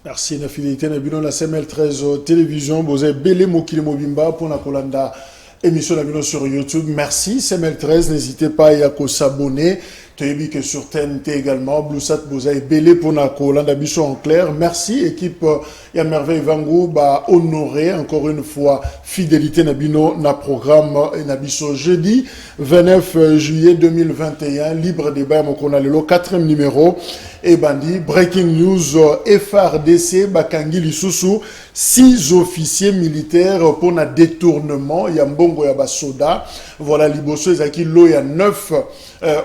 Merci na fidélité na bino la CML13 télévision vous avez belé mokili mobimba pour la kolanda émission na bino sur YouTube. Merci CML13, n'hésitez pas à s'abonner. Toyebi que sur TNT également, Bluesat vous avez belé pour la kolanda biso en clair. Merci équipe ya merveille Vango ba honorer encore une fois fidélité na bino na programme na biso jeudi 29 juillet 2021 libre débat mokona lelo 4e numéro et bandi breaking news FRDC bakangi lisusu 6 officiers militaires pour na détournement ya mbongo ya basoda voilà liboso ezaki lo ya 9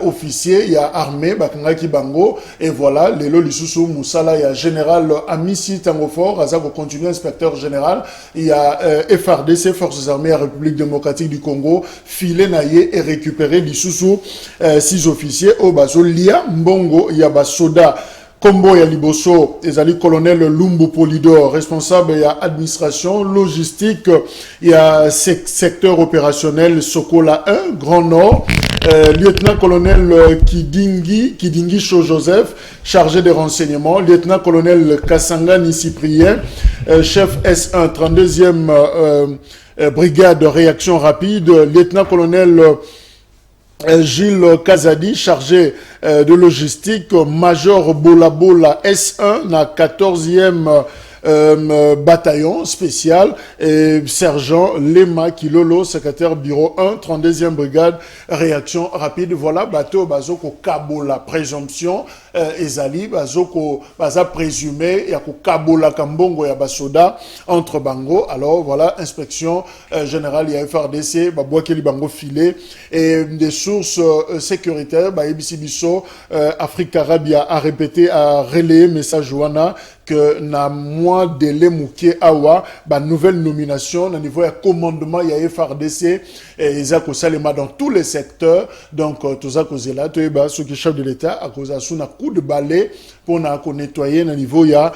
officiers il y a armée bakangaki bango et voilà lelo lisusu musala ya général Amissi Tangofor azako continue inspecteur général il y a FRDC forces armées République démocratique du Congo filé naie et récupéré lisusu 6 officiers au bazo lia mbongo ya basoda Combo ya Liboso, ezali colonel Lumbu Polidor, responsable ya administration, logistique, il y a secteur opérationnel Sokola 1, Grand Nord, lieutenant-colonel Kidingi Cho Joseph, chargé des renseignements, lieutenant-colonel Kassangani Cyprien, chef S1, 32e brigade de réaction rapide, lieutenant-colonel Gilles Kazadi, chargé de logistique, Major Bola S1, na 14e bataillon spécial, et sergent Lema Kilolo, secrétaire bureau 1, 32e brigade, réaction rapide. Voilà, bateau bazoko kabola présomption, ezali bazoko baza présumé ya ko kabola kambongo ya basoda entre bango. Alors voilà, inspection générale ya FRDC babwakeli bango filé et des sources sécuritaires ba ebisi biso Afrique Arabia a répété a relayé message wana que na mois délai mouké awa ba nouvelle nomination na niveau ya commandement ya FRDC et Isaac Salema dans tous les secteurs. Donc tout ça cause là to ba ceux qui chef de l'état à cause sous coup de balai pour na ko nettoyer na niveau ya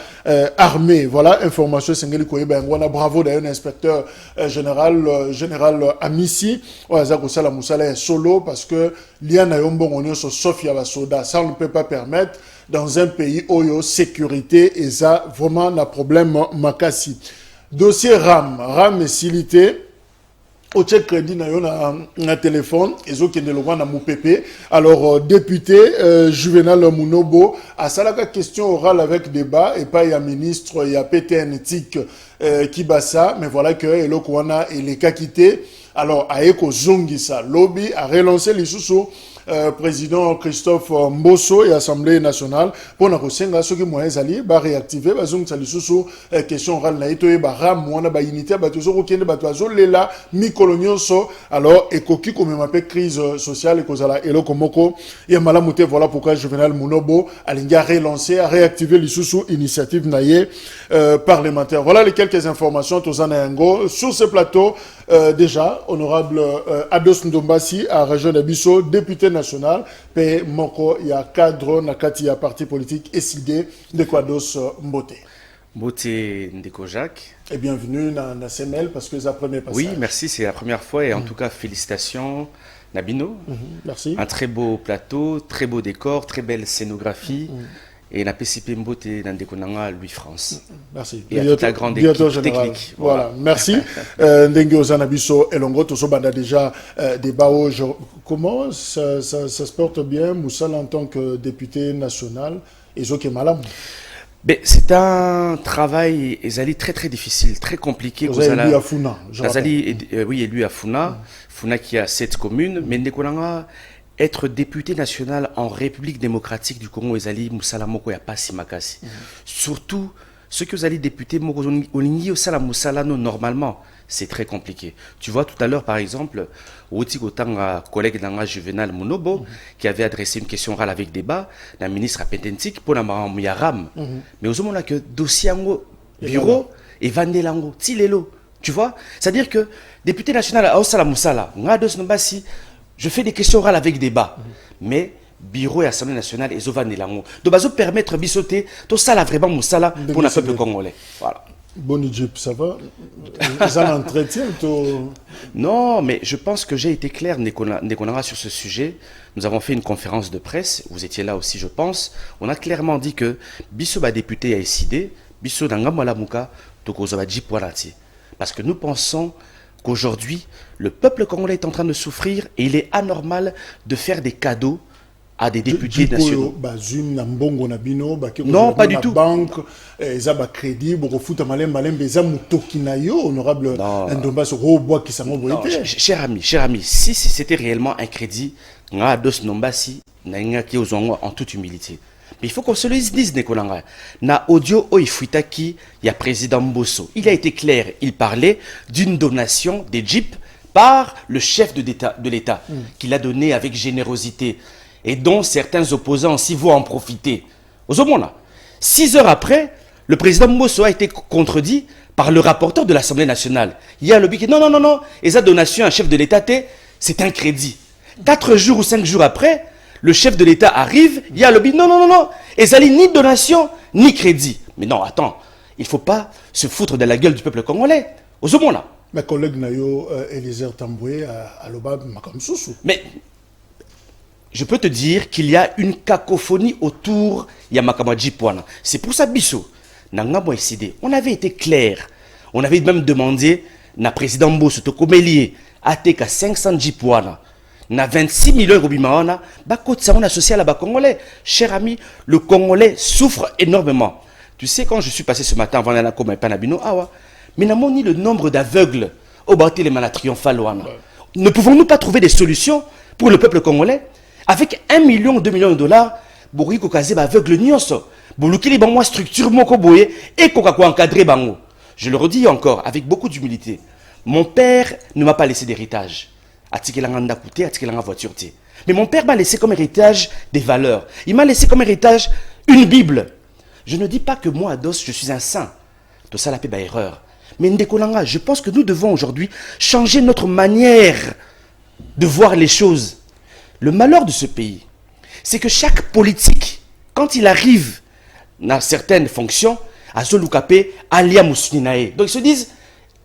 armée. Voilà information sengeli ko yeba ngwana bravo d'ailleurs inspecteur général Amissi o Isaac Sala Musala solo parce que liana yombo onyo so Sofia basoda ça on ne peut pas permettre dans un pays où il y a sécurité et ça vraiment un problème makasi. Dossier RAM est silité. Au check crédit na téléphone et zo kende longwa na moupepe. Alors député Juvenal Munobo a salaka question orale avec débat et pas il y a ministre il y a PTN éthique qui bat ça mais voilà que elokwana et les quitté. Alors aeko zongisa lobby a relancé les sous président Christophe Mbosso et Assemblée nationale pour na kosenga soki moyens ali ba réactiver ba zong sali susu question orale na ito e ba ram wana ba unité ba tozo kokende ba tozo lela mikolonio so alors ekoki comme m'appelle crise sociale et kozala eloko moko ya malamu te. Voilà pourquoi Juvenal Munobo alinga relancer a réactiver les susu initiative naie parlementaire. Voilà les quelques informations tozana yango sur ce plateau. Déjà honorable Ados Ndombasi à région d'Abisso député national pe moko ya cadre nakati ya parti politique SID de Kwados Mbote. Mbote Ndeko Jacques. Et bienvenue dans la CML parce que c'est la première passage. Oui, merci, c'est la première fois et en tout cas félicitations Nabino. Merci. Un très beau plateau, très beau décor, très belle scénographie. Et la PCP Mbote Ndeko Nanga Louis France. Merci. Et à toute la grande équipe technique. Voilà, merci. Ndenge Ozanabiso Elongo Tosobanda déjà débat comment ça se porte bien Moussala en tant que député national et Zoké Malam. C'est un travail très très difficile, très compliqué. Vous avez élu à Funa. Oui, élu à Funa. Funa qui a 7 communes. Mais Ndeko Nanga être député national en République démocratique du Congo, Ezali Moussala Moko ya Pasi Makasi. Surtout, ceux que vous allez député Moko Olingi Osala Moussala, normalement, c'est très compliqué. Tu vois, tout à l'heure, par exemple, Oti Gotanga, collègue d'Anga Juvenal Munobo, qui avait adressé une question orale avec débat, la ministre a Pententik, pour la Maram. Mais aux moments là que dossier bureau et Vandelango, Tilelo. Tu vois, c'est-à-dire que député national à Osala Moussala, Ngados Nobasi, je fais des questions orales avec débat, mais bureau et assemblée nationale et Zovan et l'amour. Donc, bazo permettre bisoter tout ça là vraiment moussala pour le peuple congolais. Voilà. Bon Egypte, ça va? Ça l'entretien Non, mais je pense que j'ai été clair, Nekonara, sur ce sujet. Nous avons fait une conférence de presse. Vous étiez là aussi, je pense. On a clairement dit que Bissoba député a décidé. biso na ngambo la muka tokozwa jip wana ti. Parce que nous pensons qu'aujourd'hui, le peuple congolais est en train de souffrir et il est anormal de faire des cadeaux à des députés nationaux. Non, pas du tout. Banque, crédit, honorable cher ami, si c'était réellement un crédit, en toute humilité. Mais il faut qu'on se le dise, na audio oifuitaki, il y a président Mbosso. Il a été clair, il parlait d'une donation des jeeps par le chef de l'État, qu'il a donné avec générosité, et dont certains opposants aussi vont en profiter. Aux hommes, 6 heures après, le président Mbosso a été contredit par le rapporteur de l'Assemblée nationale. Il y a le lobby qui dit non, et sa donation à un chef de l'État, c'est un crédit. 4 jours ou 5 jours après, le chef de l'État arrive, il y a le lobby, non, et ça n'est ni donation, ni crédit. Mais non, attends, il ne faut pas se foutre de la gueule du peuple congolais. Aux hommes, là. Ma collègue Nayo, Eliseur Tamboué, à l'Obab, Makam Soussou. Mais je peux te dire qu'il y a une cacophonie autour de Yamakamadi Poana. C'est pour ça, Bissot, on avait été clair. On avait même demandé na président Mbosso Tokomelié à 500 Jipouana. Na 26 millions de Bimaona, on associé à la Congolais. Cher ami, le Congolais souffre énormément. Tu sais, quand je suis passé ce matin avant la comme Panabino, mais n'a ni le nombre d'aveugles au bâti les manas triomphales. Ne pouvons-nous pas trouver des solutions pour le peuple congolais? Avec 1 million, 2 millions de dollars, Boriko Kaze aveugle nyonso. Bolukili bango structure moko boye et kokako encadré bango. Je le redis encore avec beaucoup d'humilité. Mon père ne m'a pas laissé d'héritage. Atikelanga coûté, atikelanga voiture. Mais mon père m'a laissé comme héritage des valeurs. Il m'a laissé comme héritage une Bible. Je ne dis pas que moi, Ados, je suis un saint. Tout ça, la paix, erreur. Mais Ndekolanga, je pense que nous devons aujourd'hui changer notre manière de voir les choses. Le malheur de ce pays, c'est que chaque politique, quand il arrive dans certaines fonctions, à Zolukapé, Alia Moussininae. Donc ils se disent,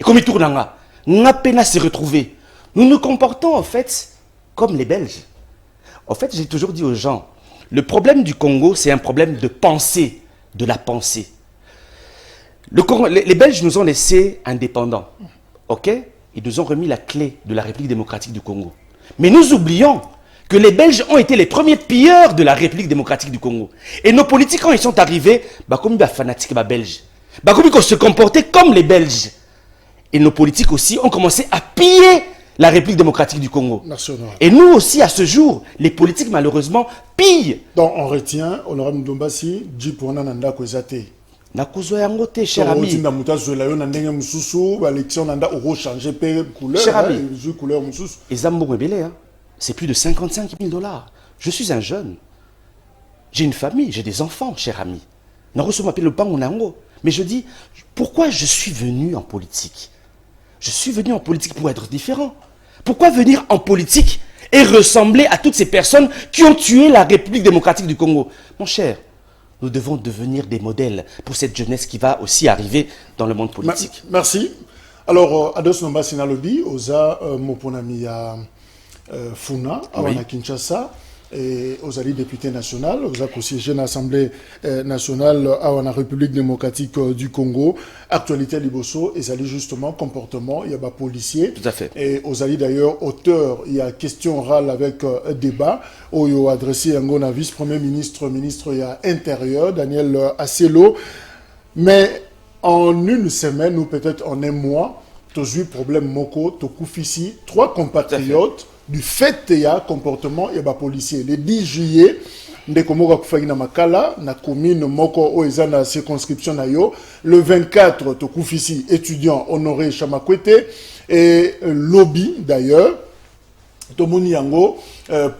comme ils tournent, n'a peine à se retrouver. Nous nous comportons en fait comme les Belges. En fait, j'ai toujours dit aux gens, le problème du Congo, c'est un problème de pensée, de la pensée. Les Belges nous ont laissés indépendants. Ok? Ils nous ont remis la clé de la République démocratique du Congo. Mais nous oublions que les Belges ont été les premiers pilleurs de la République démocratique du Congo. Et nos politiques, quand ils sont arrivés, comme ils sont fanatiques belges, comme ils se comportaient comme les Belges. Et nos politiques aussi ont commencé à piller la République démocratique du Congo. National. Et nous aussi, à ce jour, les politiques, malheureusement, pillent. Donc, on retient, honorable Ndombasi, Djipouana Nanda Kwezate. Nakuzo yangote, cher ami. Cher ami. Et Zambo Rebele, c'est plus de 55 000 $. Je suis un jeune. J'ai une famille, j'ai des enfants, cher ami. Mais je dis, pourquoi je suis venu en politique? Je suis venu en politique pour être différent. Pourquoi venir en politique et ressembler à toutes ces personnes qui ont tué la République démocratique du Congo? Mon cher, nous devons devenir des modèles pour cette jeunesse qui va aussi arriver dans le monde politique. Merci. Alors, Ados Nomba Sinalobi, Oza Moponami Funa, Oui. à Kinshasa, et aux alliés députés nationaux, aux associés de l'Assemblée nationale à la République démocratique du Congo, actualité Liboso, et alliés justement comportement, il y a des policiers. Tout à fait. Et aux alliés d'ailleurs, auteur, il y a question orale avec débat, où il y a adressé un vice-premier ministre, il y a intérieur, Daniel Asselo. Mais en une semaine, ou peut-être en un mois, tu as eu problème Moko, tu as 3 compatriotes. Du fait qu'il y a comportement et policier. Le 10 juillet, Ndekomoga Kufagi na Makala, na commune Moko Oeza na circonscription na yo. Le 24, Tokufisi, étudiant Honoré Chamakwete, et lobby d'ailleurs. Tomoni Yango,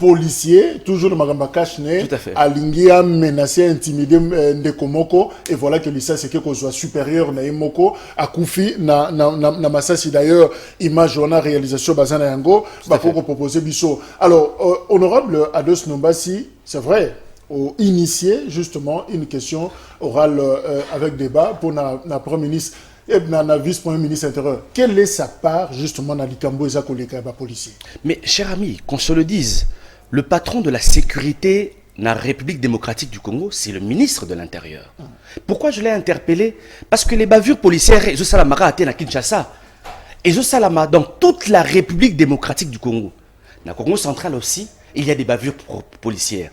policier, toujours le Magamba Kachne, Alingia menacé, intimidé Ndekomoko, et voilà que l'ISA c'est que soit supérieur na Moko, à Koufi, na Massasi d'ailleurs, image, on a réalisation Bazana Yango, Bako proposé Bisso. Alors, honorable Ados Nombasi, c'est vrai, initié justement une question orale avec débat pour la Premier ministre. Vice-premier ministre intérieur, quelle est sa part justement dans l'Ikambo et sa policier? Mais cher ami, qu'on se le dise, le patron de la sécurité la République démocratique du Congo, c'est le ministre de l'Intérieur. Pourquoi je l'ai interpellé? Parce que les bavures policières, ils ont à Kinshasa. Et Salama, dans toute la République démocratique du Congo, dans le Congo central aussi, il y a des bavures policières.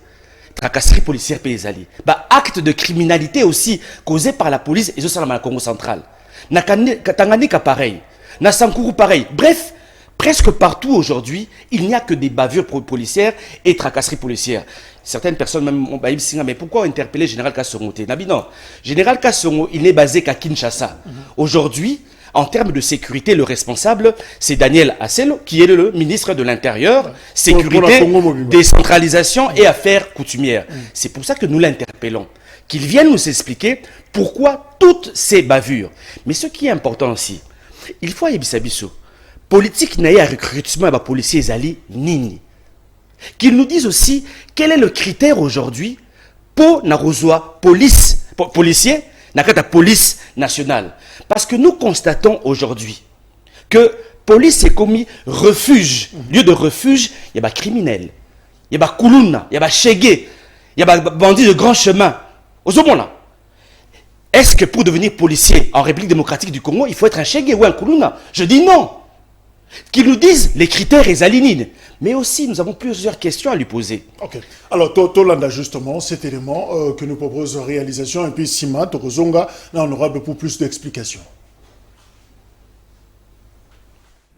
Tracasseries policières paysali. Actes de criminalité aussi causés par la police et Salama dans le Congo central. Na Tanganyika pareil. Na Sankuru pareil. Bref, presque partout aujourd'hui, il n'y a que des bavures policières et tracasseries policières. Certaines personnes même m'ont dit, mais pourquoi interpeller Général Kassongo? Non, Général Kassongo, il n'est basé qu'à Kinshasa. Aujourd'hui, en termes de sécurité, le responsable, c'est Daniel Asselo, qui est le ministre de l'Intérieur, sécurité, décentralisation et affaires coutumières. C'est pour ça que nous l'interpellons. Qu'il vienne nous expliquer pourquoi toutes ces bavures. Mais ce qui est important aussi, il faut Yebisabiso, politique n'a recrutement à policiers Zali Nini. Qu'ils nous disent aussi quel est le critère aujourd'hui pour Narozwa policier, Nakata police nationale. Parce que nous constatons aujourd'hui que police est commis refuge. Lieu de refuge, il y a des criminels, il y a des koulouna, il y a des chégués, il y a des bandits de grand chemin. Est-ce que pour devenir policier en République démocratique du Congo, il faut être un chégué ou un koulouna? Je dis non. Qu'ils nous disent les critères et zalinines. Mais aussi, nous avons plusieurs questions à lui poser. Ok. Alors, Tolanda, justement, cet élément que nous propose réalisation, et puis Sima, Tokozonga, là, on aura beaucoup plus d'explications.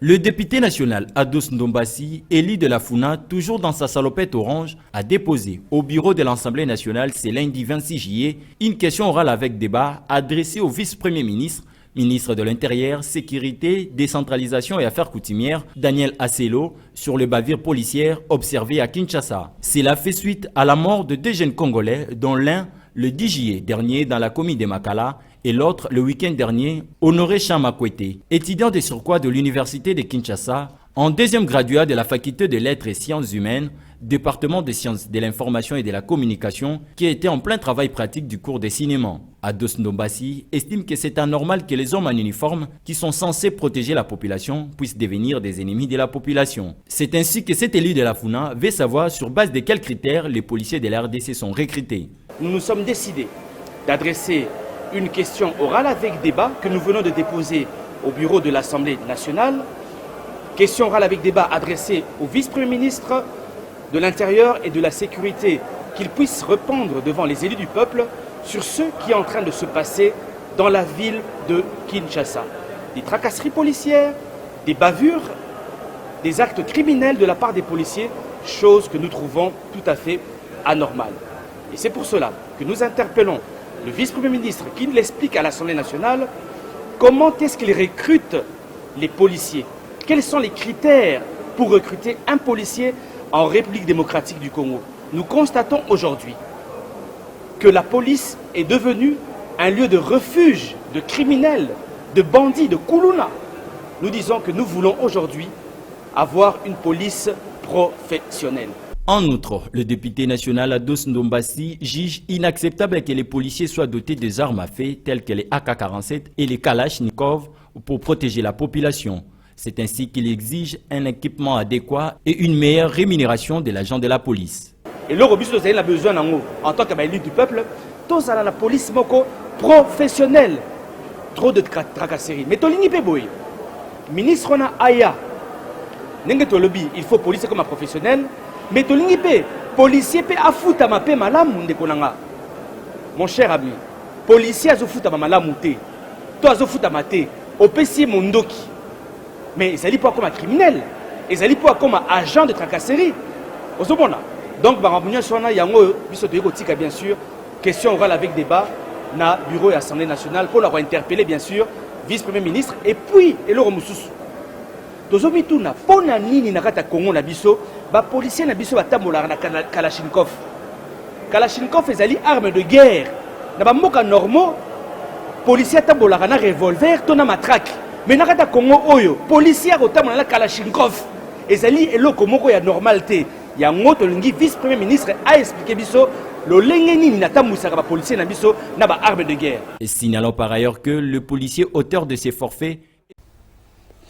Le député national Ados Ndombasi, élu de la Funa, toujours dans sa salopette orange, a déposé au bureau de l'Assemblée nationale ce lundi 26 juillet une question orale avec débat adressée au vice-premier ministre, ministre de l'Intérieur, Sécurité, Décentralisation et Affaires coutumières, Daniel Asselo, sur les bavures policières observées à Kinshasa. Cela fait suite à la mort de deux jeunes Congolais, dont l'un le 10 juillet dernier dans la commune de Makala et l'autre le week-end dernier, Honoré Chamakwete, étudiant de surcroît de l'université de Kinshasa, en deuxième graduat de la faculté de lettres et sciences humaines, département des sciences de l'information et de la communication, qui était en plein travail pratique du cours de cinéma. Ados Ndombasi estime que c'est anormal que les hommes en uniforme, qui sont censés protéger la population, puissent devenir des ennemis de la population. C'est ainsi que cet élu de la FUNA veut savoir sur base de quels critères les policiers de la RDC sont recrutés. Nous nous sommes décidés d'adresser une question orale avec débat que nous venons de déposer au bureau de l'Assemblée nationale. Question orale avec débat adressée au vice-premier ministre de l'Intérieur et de la Sécurité, qu'il puisse répondre devant les élus du peuple sur ce qui est en train de se passer dans la ville de Kinshasa. Des tracasseries policières, des bavures, des actes criminels de la part des policiers, chose que nous trouvons tout à fait anormale. Et c'est pour cela que nous interpellons le vice-premier ministre qui l'explique à l'Assemblée nationale comment est-ce qu'il recrute les policiers. Quels sont les critères pour recruter un policier en République démocratique du Congo? Nous constatons aujourd'hui que la police est devenue un lieu de refuge de criminels, de bandits, de koulouna. Nous disons que nous voulons aujourd'hui avoir une police professionnelle. En outre, le député national Ados Ndombasi juge inacceptable que les policiers soient dotés des armes à feu telles que les AK-47 et les Kalachnikov pour protéger la population. C'est ainsi qu'il exige un équipement adéquat et une meilleure rémunération de l'agent de la police. Et le Robus, nous avons besoin en tant qu'élu du peuple, tous à la police professionnelle. Trop de tracasseries. Mais Tolini Peboy, ministre na Aya, il faut police comme un professionnel. Mais Tolini Pe, policier peut affouter ma paix malam de konanga. Mon cher ami, policier a fouta ma malam te. Toi a fouta ma te. Au PC mondoki. Mais ils allaient pas comme un criminel. Ils allaient pas comme un agent de tracasserie. Donc, bien sûr, question orale avec débat, na bureau et assemblée nationale pour leur interpeller, bien sûr, vice-premier ministre, et puis, et le Romoussus. Tozomituna, pona nini na kata Congo na biso, ba policier na biso batamola na Kalachnikov. Kalachnikov ezali arme de guerre. Na ba mboka normaux, policier tamola na revolver, tona matraque. Mais na kata Congo oyo, policier otamola na Kalachnikov. Ezali eloko moko ya normalité. Ya ngoto lingi vice-premier ministre a expliqué biso le lengeni nata musaka ba policier na biso na ba arme de guerre. Et signalons par ailleurs que le policier auteur de ces forfaits.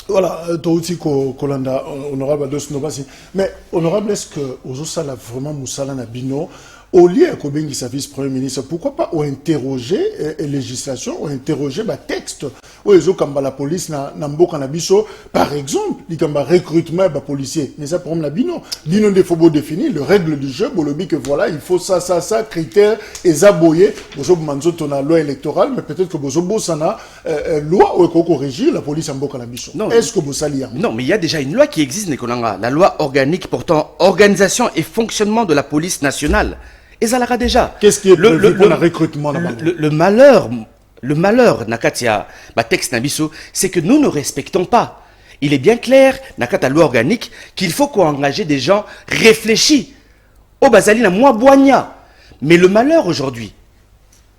Voilà, Touti Kolanda, honorable Ados Ndombasi. Mais honorable, est-ce que Ozosala vraiment Moussala Nabino au lieu de sa vice-premier ministre, pourquoi pas interroger la législation, ou interroger le texte, ou la police par exemple, il y a un recrutement de policiers. Mais ça, pour moi, il faut définir les règles du jeu, pour le que voilà, il faut ça, critères, et zaboyer, vous avez la loi électorale, mais peut-être que vous avez loi ou corriger la police en Bokanabisho. Est-ce que vous allez Non, mais il y a déjà une loi qui existe, Nikolanga, la loi organique portant organisation et fonctionnement de la police nationale. Et ça l'aura déjà. Qu'est-ce qui est prévu pour le recrutement là-bas? Le malheur, Nakatia, ma texte Nabiso, c'est que nous ne respectons pas. Il est bien clair, Nakata loi organique, qu'il faut qu'on engage des gens réfléchis. Au Bazali, na moi boigna. Mais le malheur aujourd'hui,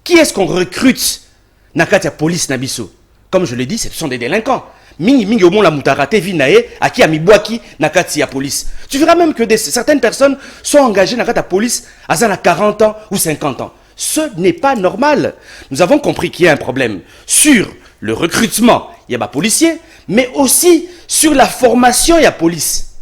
qui est-ce qu'on recrute Nakatia police Nabiso? Comme je l'ai dit, ce sont des délinquants. Mingi au monde la mutarate vinae à qui a mis boaki nakati à police. Tu verras même que certaines personnes sont engagées dans la police à 40 ans ou 50 ans. Ce n'est pas normal. Nous avons compris qu'il y a un problème sur le recrutement, il y a des policiers, mais aussi sur la formation, il y a police.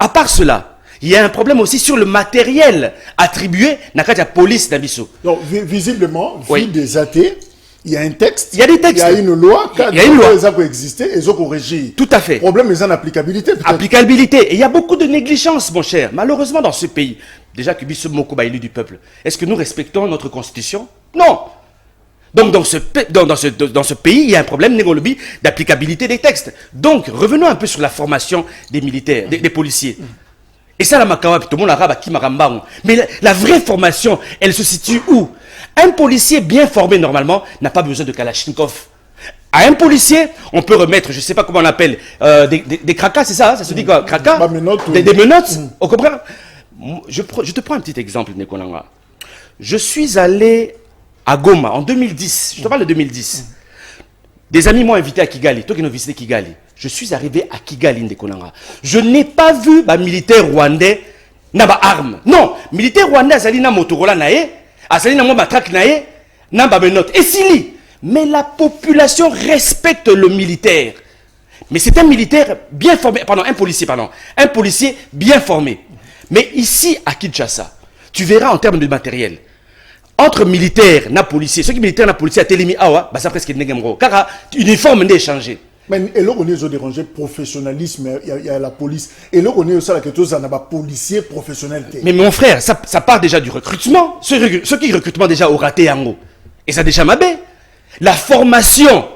À part cela, il y a un problème aussi sur le matériel attribué à la police d'Abisso. Donc visiblement, vu des athées, il y a un texte, il y a des textes, il y a une loi, il y a une loi qui peut exister et qui corrige. Tout à fait. Le problème est en applicabilité. Applicabilité. Et il y a beaucoup de négligence, mon cher. Malheureusement, dans ce pays, déjà que Bissou Mokoba élu du peuple, est-ce que nous respectons notre constitution? Non. Donc dans ce pays, il y a un problème d'applicabilité des textes. Donc revenons un peu sur la formation des militaires, des policiers. Et ça, la makawa, tout le monde arabe qui maramba. Mais la vraie formation, elle se situe où? Un policier bien formé, normalement, n'a pas besoin de Kalachnikov. À un policier, on peut remettre, je ne sais pas comment on appelle, des cracas, c'est ça? Ça se dit quoi? Cracas? Des menottes. On comprend? Je te prends un petit exemple, Nekonanga. Je suis allé à Goma en 2010. Je te parle de 2010. Des amis m'ont invité à Kigali. Toi qui nous visité Kigali. Je suis arrivé à Kigali, Ndekonanga. Je n'ai pas vu un militaire rwandais n'aba arme. Non, militaire rwandais azali na Motorola nae, azali na matraque nae, n'aba menotte. Et sili. Mais la population respecte le militaire. Mais c'est un militaire bien formé, un policier bien formé. Mais ici à Kinshasa, tu verras en termes de matériel. Entre militaires et policiers, ceux qui militaires et policiers à Télémi Awa, ça presque n'est car l'uniforme n'est changé. Mais et là on est dérangé professionnalisme, il y a la police. Et là on est aussi la question d'un policier professionnel. Mais mon frère, ça part déjà du recrutement. Ceux qui recrutement déjà au raté en haut. Et ça déjà mabé. La formation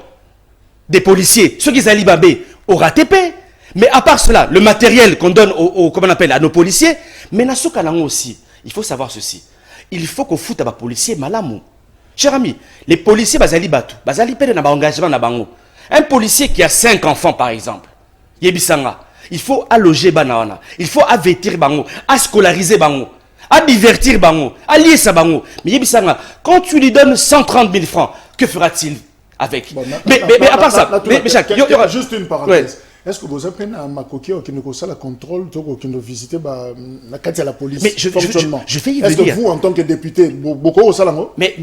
des policiers, ceux qui allaient babé au RATP. Mais à part cela, le matériel qu'on donne comment on appelle, à nos policiers, mais na sokalango aussi, il faut savoir ceci. Il faut qu'on foute à les policiers malamu. Cher ami, les policiers bazali batu, bazali pede na ba engagement na bango. Un policier qui a 5 enfants par exemple, yebisanga, il faut alloger banawana, il faut avêtir bango, à scolariser bango, à divertir bango, à lier sa bango. Mais yebisanga, quand tu lui donnes 130 000 francs, que fera-t-il avec? Mais à part ça, il y aura juste une parenthèse. Est-ce que vous avez un macoquet qui nous le contrôle, qui nous visite la police? Mais je fais y venir. Est-ce que vous, en tant que député, beaucoup au salamo? Mais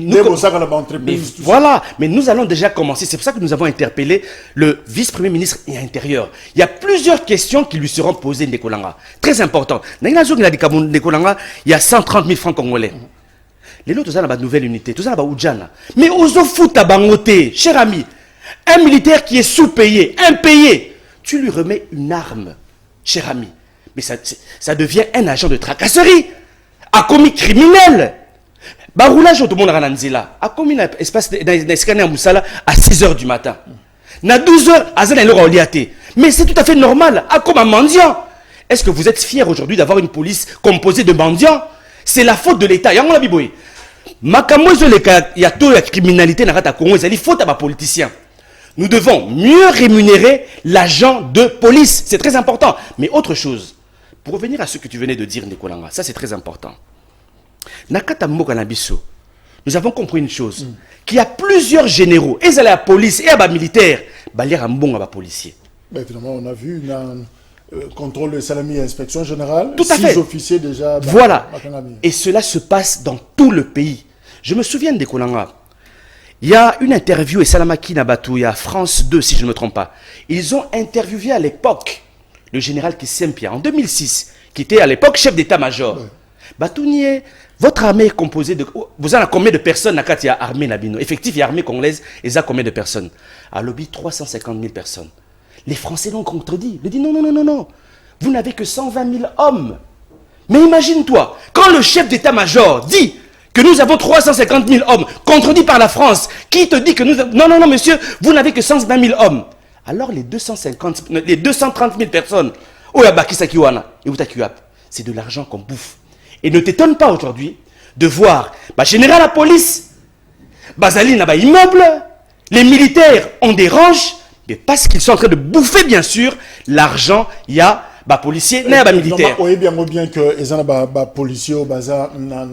voilà, mais nous allons déjà commencer. C'est pour ça que nous avons interpellé le vice-premier ministre et intérieur. Il y a plusieurs questions qui lui seront posées, Ndekolanga. Très important. Il y a 130 000 francs congolais. Les autres, ont une nouvelle unité. Tout ça, Oudjana. Mais aux foot à Bangoté, cher ami, un militaire qui est sous-payé, impayé, tu lui remets une arme, cher ami. Mais ça devient un agent de tracasserie. A commis criminel. Baroulage tout le monde a commis un espace d'escalier à Moussala à 6h du matin. Na 12h, Azan est oliaté. Mais c'est tout à fait normal. A comme un mendiant. Est-ce que vous êtes fiers aujourd'hui d'avoir une police composée de mendiants? C'est la faute de l'État. Yango la biboy. Makamozo le cas, il y a tout la criminalité dans le Congo, il faut à politicien. Nous devons mieux rémunérer l'agent de police. C'est très important. Mais autre chose, pour revenir à ce que tu venais de dire, Ndekolanga, ça c'est très important. Nakata Mboka Nabiso, nous avons compris une chose, qu'il y a plusieurs généraux, et à la police, et à la militaire, il y a un bon policier. Évidemment, on a vu contrôle de salami et inspection générale. Tout à fait. 6 officiers déjà. Voilà. Et cela se passe dans tout le pays. Je me souviens de Kolanga. Il y a une interview, et Salamaki Nabatou, il y a France 2, si je ne me trompe pas. Ils ont interviewé à l'époque le général Kissempia, en 2006, qui était à l'époque chef d'état-major. Ouais. Batounier, Votre armée est composée de... Vous avez combien de personnes à Katia armée Nabino? Effectif, il y a armée congolaise, et ça combien de personnes? À Lobby, 350 000 personnes. Les Français l'ont contredit. Ils disent non, non, non, non, non. Vous n'avez que 120 000 hommes. Mais imagine-toi, quand le chef d'état-major dit que nous avons 350 000 hommes, contredit par la France, qui te dit que nous avons... Non, non, non, monsieur, vous n'avez que 120 000 hommes. Alors les 230 000 personnes, c'est de l'argent qu'on bouffe. Et ne t'étonne pas aujourd'hui de voir, général la police, Bazali n'a pas immeuble, les militaires ont des ranges, mais parce qu'ils sont en train de bouffer, bien sûr, l'argent, il y a policiers, il y a militaires. Oui, bien que les policiers ont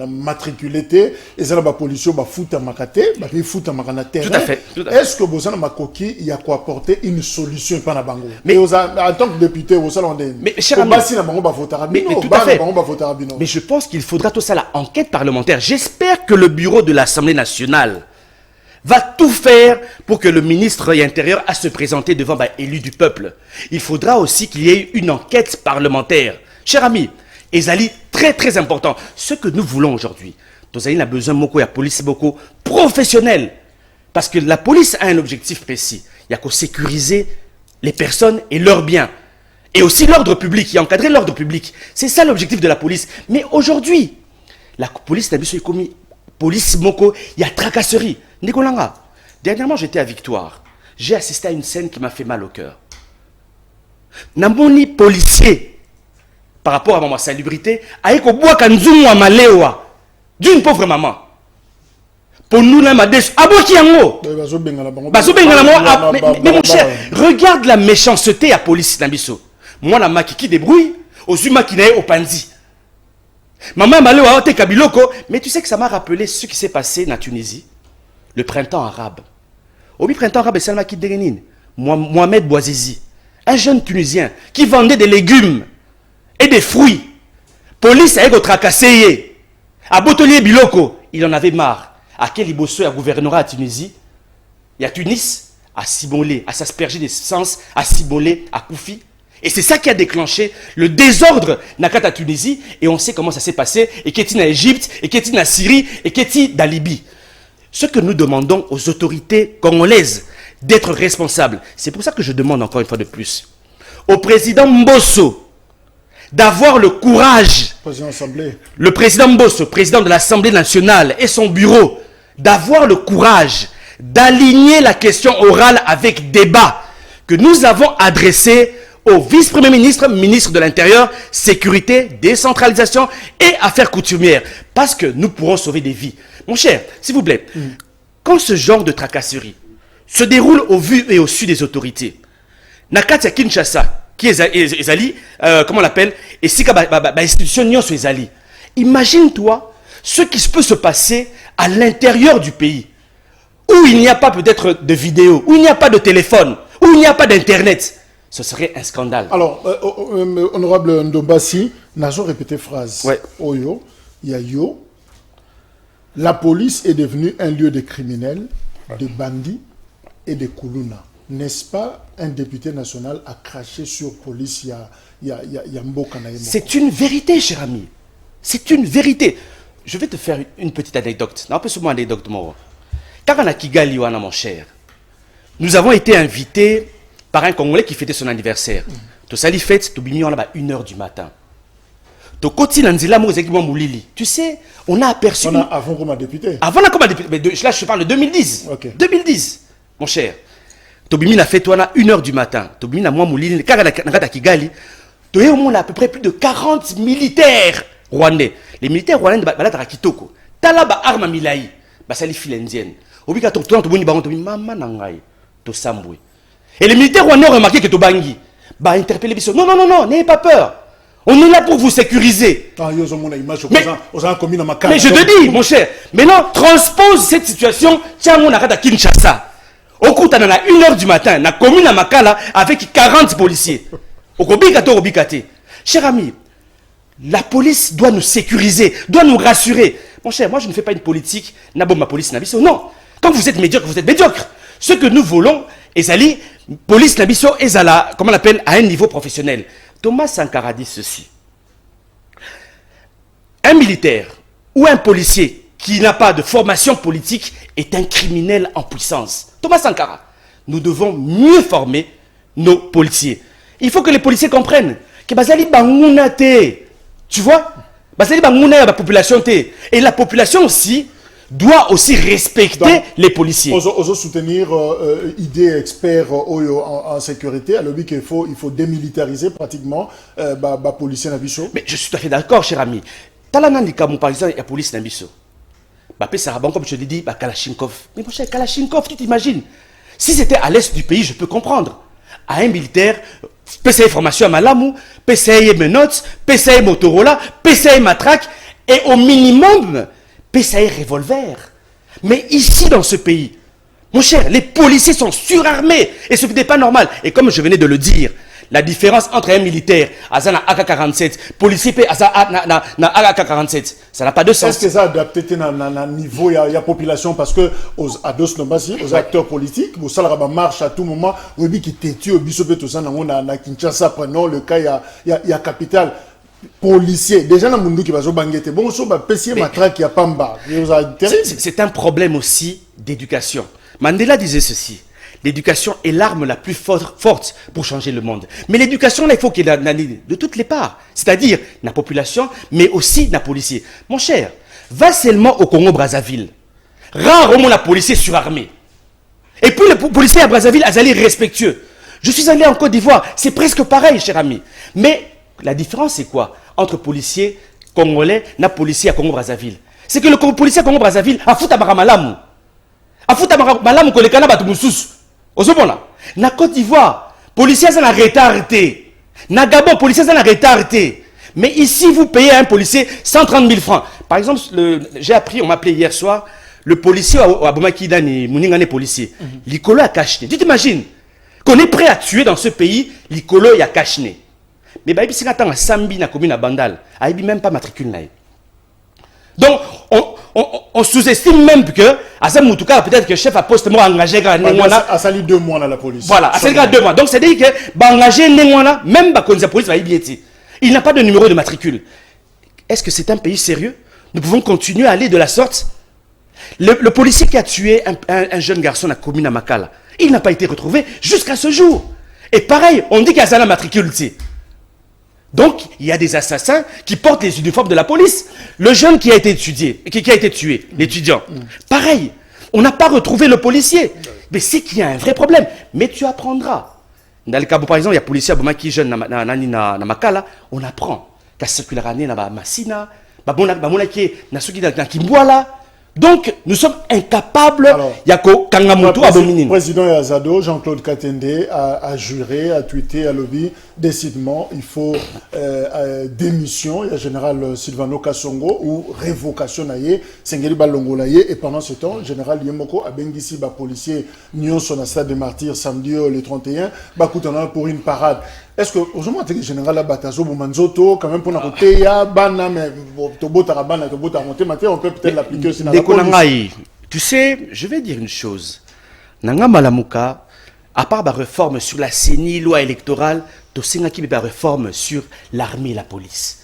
matriculé, les policiers ont foot à makaté, foot à makanaté. Tout à fait. Est-ce que vous avez coquille, il y a quoi apporter une solution pas na bango? Mais en tant que député, vous avez mais cher ami, mais je pense qu'il faudra tout ça la enquête parlementaire. J'espère que le bureau de l'Assemblée nationale va tout faire pour que le ministre de l'Intérieur a se présenter devant élu du peuple. Il faudra aussi qu'il y ait une enquête parlementaire. Cher ami, Ezali, très très important. Ce que nous voulons aujourd'hui, Ezali a besoin de la police beaucoup professionnelle. Parce que la police a un objectif précis. Il y a qu'à sécuriser les personnes et leurs biens. Et aussi l'ordre public, il y a encadrer l'ordre public. C'est ça l'objectif de la police. Mais aujourd'hui, la police n'a pas commis police moko, il y a tracasserie. Nikolanga, dernièrement j'étais à Victoire. J'ai assisté à une scène qui m'a fait mal au cœur. Namoni policier, par rapport à ma salubrité, aïe ko bois kanzumu amalewa d'une pauvre maman. Pour nous, mais mon cher, regarde la méchanceté à police Nambiso. Moi, la maki qui débrouille, aux humains qui n'est au panzi. Maman m'a dit Kabiloko, mais tu sais que ça m'a rappelé ce qui s'est passé en Tunisie, le printemps arabe. Au printemps arabe, c'est qui dérénine. Mohamed Bouazizi, un jeune Tunisien qui vendait des légumes et des fruits. Police a été tracassé. À Botelier Biloko, il en avait marre. À quel ibosso à gouvernorat à Tunisie, il y a Tunis, à Cibolé, à s'asperger des sens, à Cibolé, à Koufi. Et c'est ça qui a déclenché le désordre Nakata Tunisie. Et on sait comment ça s'est passé. Et qu'est-il en Égypte, et qu'est-il en Syrie, et qu'est-il en Libye. Ce que nous demandons aux autorités congolaises d'être responsables. C'est pour ça que je demande encore une fois de plus au président Mbosso d'avoir le courage. Le président Mbosso, président de l'Assemblée nationale et son bureau, d'avoir le courage d'aligner la question orale avec débat que nous avons adressé au vice-premier ministre, ministre de l'Intérieur, sécurité, décentralisation et affaires coutumières. Parce que nous pourrons sauver des vies. Mon cher, s'il vous plaît, quand ce genre de tracasserie se déroule au vu et au su des autorités, Nakatia Kinshasa, qui est Ezali, comment on l'appelle, et Sika institution Nyonso Ezali. Imagine-toi ce qui peut se passer à l'intérieur du pays, où il n'y a pas peut-être de vidéo, où il n'y a pas de téléphone, où il n'y a pas d'internet. Ce serait un scandale. Alors, honorable Ndombasi, n'a pas répété phrase. Ouais. Oyo, Yayo, la police est devenue un lieu de criminels, de bandits et de koulouna. N'est-ce pas un député national a craché sur police, il y a Mboka na Yemoko? C'est une vérité, cher ami. C'est une vérité. Je vais te faire une petite anecdote. Non, pas seulement une anecdote, moi. Car à Kigali, mon cher, nous avons été invités par un Congolais qui fêtait son anniversaire. Tu sais, il fête, tu bimi, on a 1h du matin. Tu côté Nanzila, tu sais, on a aperçu. Avant comme un député. Avant comme un député. Mais là, je parle de 2010. Okay. 2010, mon cher. Tobimi n'a fait toi 1h du matin. Tobimi n'a moi moulili. Car à Kigali, tu es au monde à peu près plus de 40 militaires rwandais. Les militaires rwandais de Kitoko. Talaba arma milai. Basali filendienne. Obika to boni baron to mama nangai to sambwe. Et les militaires rwandais ont remarqué que Tobangi bah interpellé biso. Non non non non, n'ayez pas peur. On est là pour vous sécuriser. Mais je te dis, mon cher, maintenant transpose cette situation. Tiens, on a à Kinshasa. Au coup, à 1h du matin, na commune à Makala avec 40 policiers. Au Kobikate. Cher ami, la police doit nous sécuriser, doit nous rassurer. Mon cher, moi je ne fais pas une politique. Nabo ma police nabiso. Non. Quand vous êtes médiocre, vous êtes médiocre. Ce que nous voulons, Ezali, police nabiso, Ezala, comment on l'appelle, à un niveau professionnel. Thomas Sankara dit ceci. Un militaire ou un policier qui n'a pas de formation politique est un criminel en puissance. Thomas Sankara, nous devons mieux former nos policiers. Il faut que les policiers comprennent que Bazali Bangounate, tu vois, Bazali Bangounate la population té. Et la population aussi doit aussi respecter donc, les policiers. Oso soutenir idée expert en sécurité, alors qu'il faut démilitariser pratiquement les policiers nabiso. Mais je suis tout à fait d'accord, cher ami. Talanandika, par exemple, il y a police nabiso. Comme je l'ai dit, Kalachnikov. Mais mon cher, Kalachnikov, tu t'imagines? Si c'était à l'est du pays, je peux comprendre. À un militaire, PCA formation à Malamou, PCA menottes, PCA Motorola, PCA matraque, et au minimum, PCA revolver. Mais ici, dans ce pays, mon cher, les policiers sont surarmés. Et ce qui n'est pas normal. Et comme je venais de le dire, la différence entre un militaire, Azana AK-47, policier Azana AK-47, ça n'a pas de sens. Est-ce que ça a adapté à niveau de la population parce que aux acteurs politiques, vous savez, marche à tout moment, vous avez qui t'es au bisop tout ça, na Kinshasa, prenons le cas, il y a capitale. Policier, déjà dans le monde qui va se bangueter, bon, ça va pécier matraque, il n'y a pas de barre. C'est un problème aussi d'éducation. Mandela disait ceci. L'éducation est l'arme la plus forte pour changer le monde. Mais l'éducation, là, il faut qu'il y ait de toutes les parts. C'est-à-dire, la population, mais aussi la policier. Mon cher, va seulement au Congo-Brazzaville. Rarement la policier surarmée. Et puis, les policiers à Brazzaville, ils allaient respectueux. Je suis allé en Côte d'Ivoire. C'est presque pareil, cher ami. Mais la différence, c'est quoi? Entre policiers congolais et policiers à Congo-Brazzaville. C'est que le policier à Congo-Brazzaville a foutu à Maramalamu. A foutu à Maramalamu que les Canada Batumusus. Na Côte d'Ivoire, policiers sont en retardé. Na Gabon, policiers sont en retardé. Mais ici, vous payez à un policier 130 000 francs. Par exemple, j'ai appris, on m'a appelé hier soir, le policier à Bomakida, Mouningane policier. L'Icolo a caché. Tu t'imagines qu'on est prêt à tuer dans ce pays, l'Icolo a caché. Mais bah, si on a Sambi, na commune à Bandal, il n'y a même pas matricule. Donc, on sous-estime même que, à ça, peut-être que le chef a poste moi engagé à sali 2 mois dans la police. Voilà, à sali 2 mois. Donc, c'est-à-dire que, engagé même quand la police va y biéter. Il n'a pas de numéro de matricule. Est-ce que c'est un pays sérieux? Nous pouvons continuer à aller de la sorte? Le policier qui a tué un jeune garçon à la commune à Makala, il n'a pas été retrouvé jusqu'à ce jour. Et pareil, on dit qu'il y a la matricule. Donc, il y a des assassins qui portent les uniformes de la police. Le jeune qui a été tué, l'étudiant, pareil, on n'a pas retrouvé le policier. Mais c'est qu'il y a un vrai problème. Mais tu apprendras. Dans le cas, par exemple, il y a un policier qui est jeune na Makala, on apprend. Qu'à circuler na Massina, na Kimboala. Donc, nous sommes incapables. Le président Yazado, Jean-Claude Katende, a juré, a tweeté, a lobby. Décidément, il faut démission. Il y a général Silvano Kassongo ou révocation naïe, Sengeli Balongo naïe. Et pendant ce temps, général Yemoko a bengisi policier Nyon son stade des martyrs samedi le 31, Bakoutana pour une parade. Est-ce que, aujourd'hui, le général Batazo, Boumanzoto, quand même pour la côté, Bana, mais Tobotarabana, on peut peut-être l'appliquer aussi dans la police. Tu sais, je vais dire une chose. Nanga Malamuka, à part la réforme sur la CENI, loi électorale, tu sais qu'il y a une réforme sur l'armée et la police.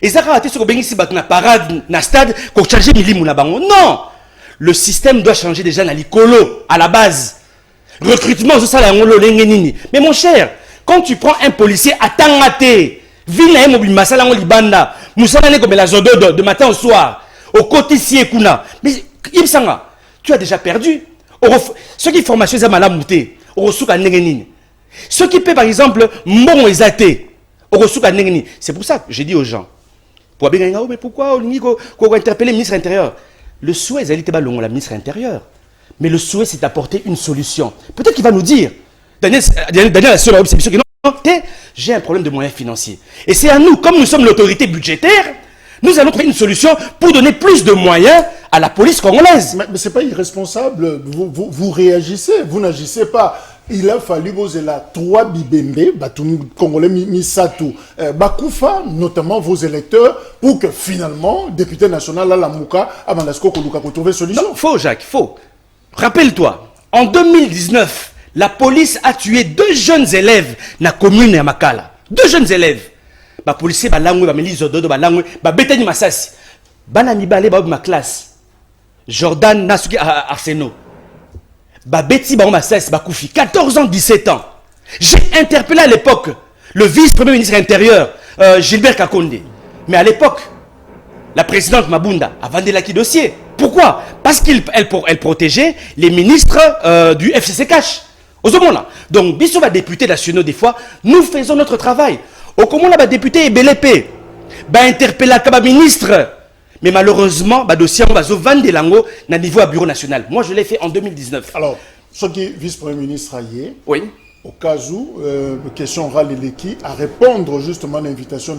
Et ça a été sur la parade, na stade, pour changer les lignes. Non! Le système doit changer déjà dans l'icolo, à la base. Recrutement, c'est ça, mais mon cher, quand tu prends un policier à Tangate, ville mobile masala en Libanda, Moussala comme la zodo de matin au soir, au côté Siekuna. Mais Ibsanga, tu as déjà perdu. Ceux qui formation c'est malade mouté, au reçu à Nengenine. Ceux qui paient par exemple Mbon Ezate, au reçu à Nengenine. C'est pour ça que j'ai dit aux gens, pour bien mais pourquoi on va interpeller le ministre intérieur? Le souhait, c'est la ministre intérieur. Mais le souhait, c'est d'apporter une solution. Peut-être qu'il va nous dire. Daniel, j'ai un problème de moyens financiers. Et c'est à nous, comme nous sommes l'autorité budgétaire, nous allons trouver une solution pour donner plus de moyens à la police congolaise. Mais ce n'est pas irresponsable. Vous réagissez, vous n'agissez pas. Il a fallu poser la 3 bibembe, Congolais Misatou, Bakoufa, notamment vos électeurs, pour que finalement, député national à la Mouka, Amandasko, Koluka, pour trouver solution. Non, faux, Jacques, faux. Rappelle-toi, en 2019, la police a tué 2 jeunes élèves dans la commune de Makala. 2 jeunes élèves. Les policiers, les militaires, les Betani Massassi. Banani balé ba ma classe. Jordan Nasuki Arseno. Ba Betty ba ma 16 ba Koufi 14 ans 17 ans. J'ai interpellé à l'époque le vice-premier ministre intérieur Gilbert Kakonde. Mais à l'époque la présidente Mabunda a vendu l'acquis dossier. Pourquoi? Parce qu'elle protégeait les ministres du FCC Cash. Donc, biso va députés nationaux des fois, nous faisons notre travail. Au comment là, député Ebelepe, interpeller le ministre. Mais malheureusement, dossier on va vendre lango na niveau à bureau national. Moi, je l'ai fait en 2019. Alors, ce qui est vice-premier ministre Aye, oui. Au cas où, question orale à répondre justement à l'invitation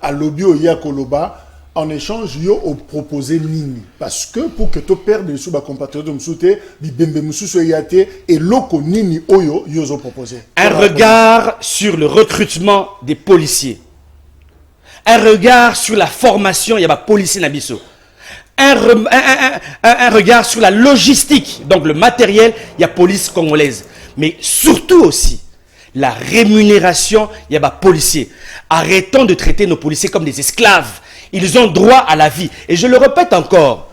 à lobby au Yakoloba, en échange, yo au proposé nini. Parce que pour que tu perdes sous ma compatriote de Msoute, bibembe Moussou yate et loko nini oyo yo ont proposé. Un regard sur le recrutement des policiers. Un regard sur la formation, il y a des policiers nabiso. Un regard sur la logistique, donc le matériel, il y a police congolaise. Mais surtout aussi, la rémunération, il y a des policiers. Arrêtons de traiter nos policiers comme des esclaves. Ils ont droit à la vie. Et je le répète encore.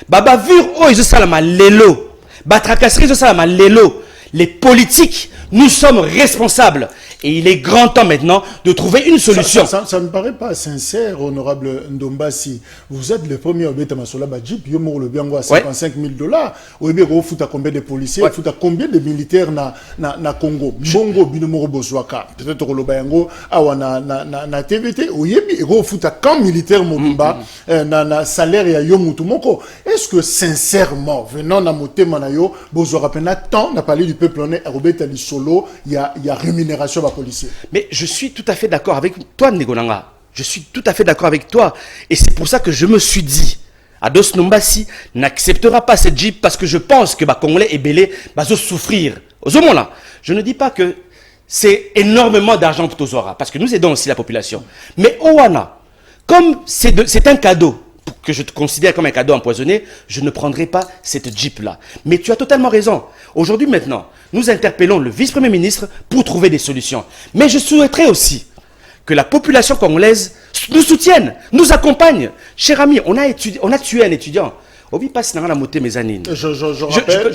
Baba vir oh ils salama lelo. Batrakasri ils salama lelo. Les politiques, nous sommes responsables. Et il est grand temps maintenant de trouver une solution. Ça ne me paraît pas sincère, honorable Ndombasi. Vous êtes le premier au Betamasola Badjip, yo mort le biango à 55 000 $. Ou bien vous foutez combien de policiers, vous foutez combien de militaires na Congo. Bongo binomoro boswaka. Peut-être le bayango awa na TVT. Ou yebi vous foutez quand militaire mobimba na salaire ya yo mutumoko. Est-ce que sincèrement venant na motema na yo boswaka pena tant n'a parlé du peuple honnête à Robert Ali Solo, il y a rémunération policiers. Mais je suis tout à fait d'accord avec toi, Negonanga. Je suis tout à fait d'accord avec toi. Et c'est pour ça que je me suis dit, Ados Nombasi n'acceptera pas cette Jeep parce que je pense que Congolais et Belé va souffrir. Au moment là, je ne dis pas que c'est énormément d'argent pour Tozora, parce que nous aidons aussi la population. Mais Owana, comme c'est un cadeau, que je te considère comme un cadeau empoisonné, je ne prendrai pas cette Jeep-là. Mais tu as totalement raison. Aujourd'hui, maintenant, nous interpellons le vice-premier ministre pour trouver des solutions. Mais je souhaiterais aussi que la population congolaise nous soutienne, nous accompagne. Cher ami, on a tué un étudiant. Je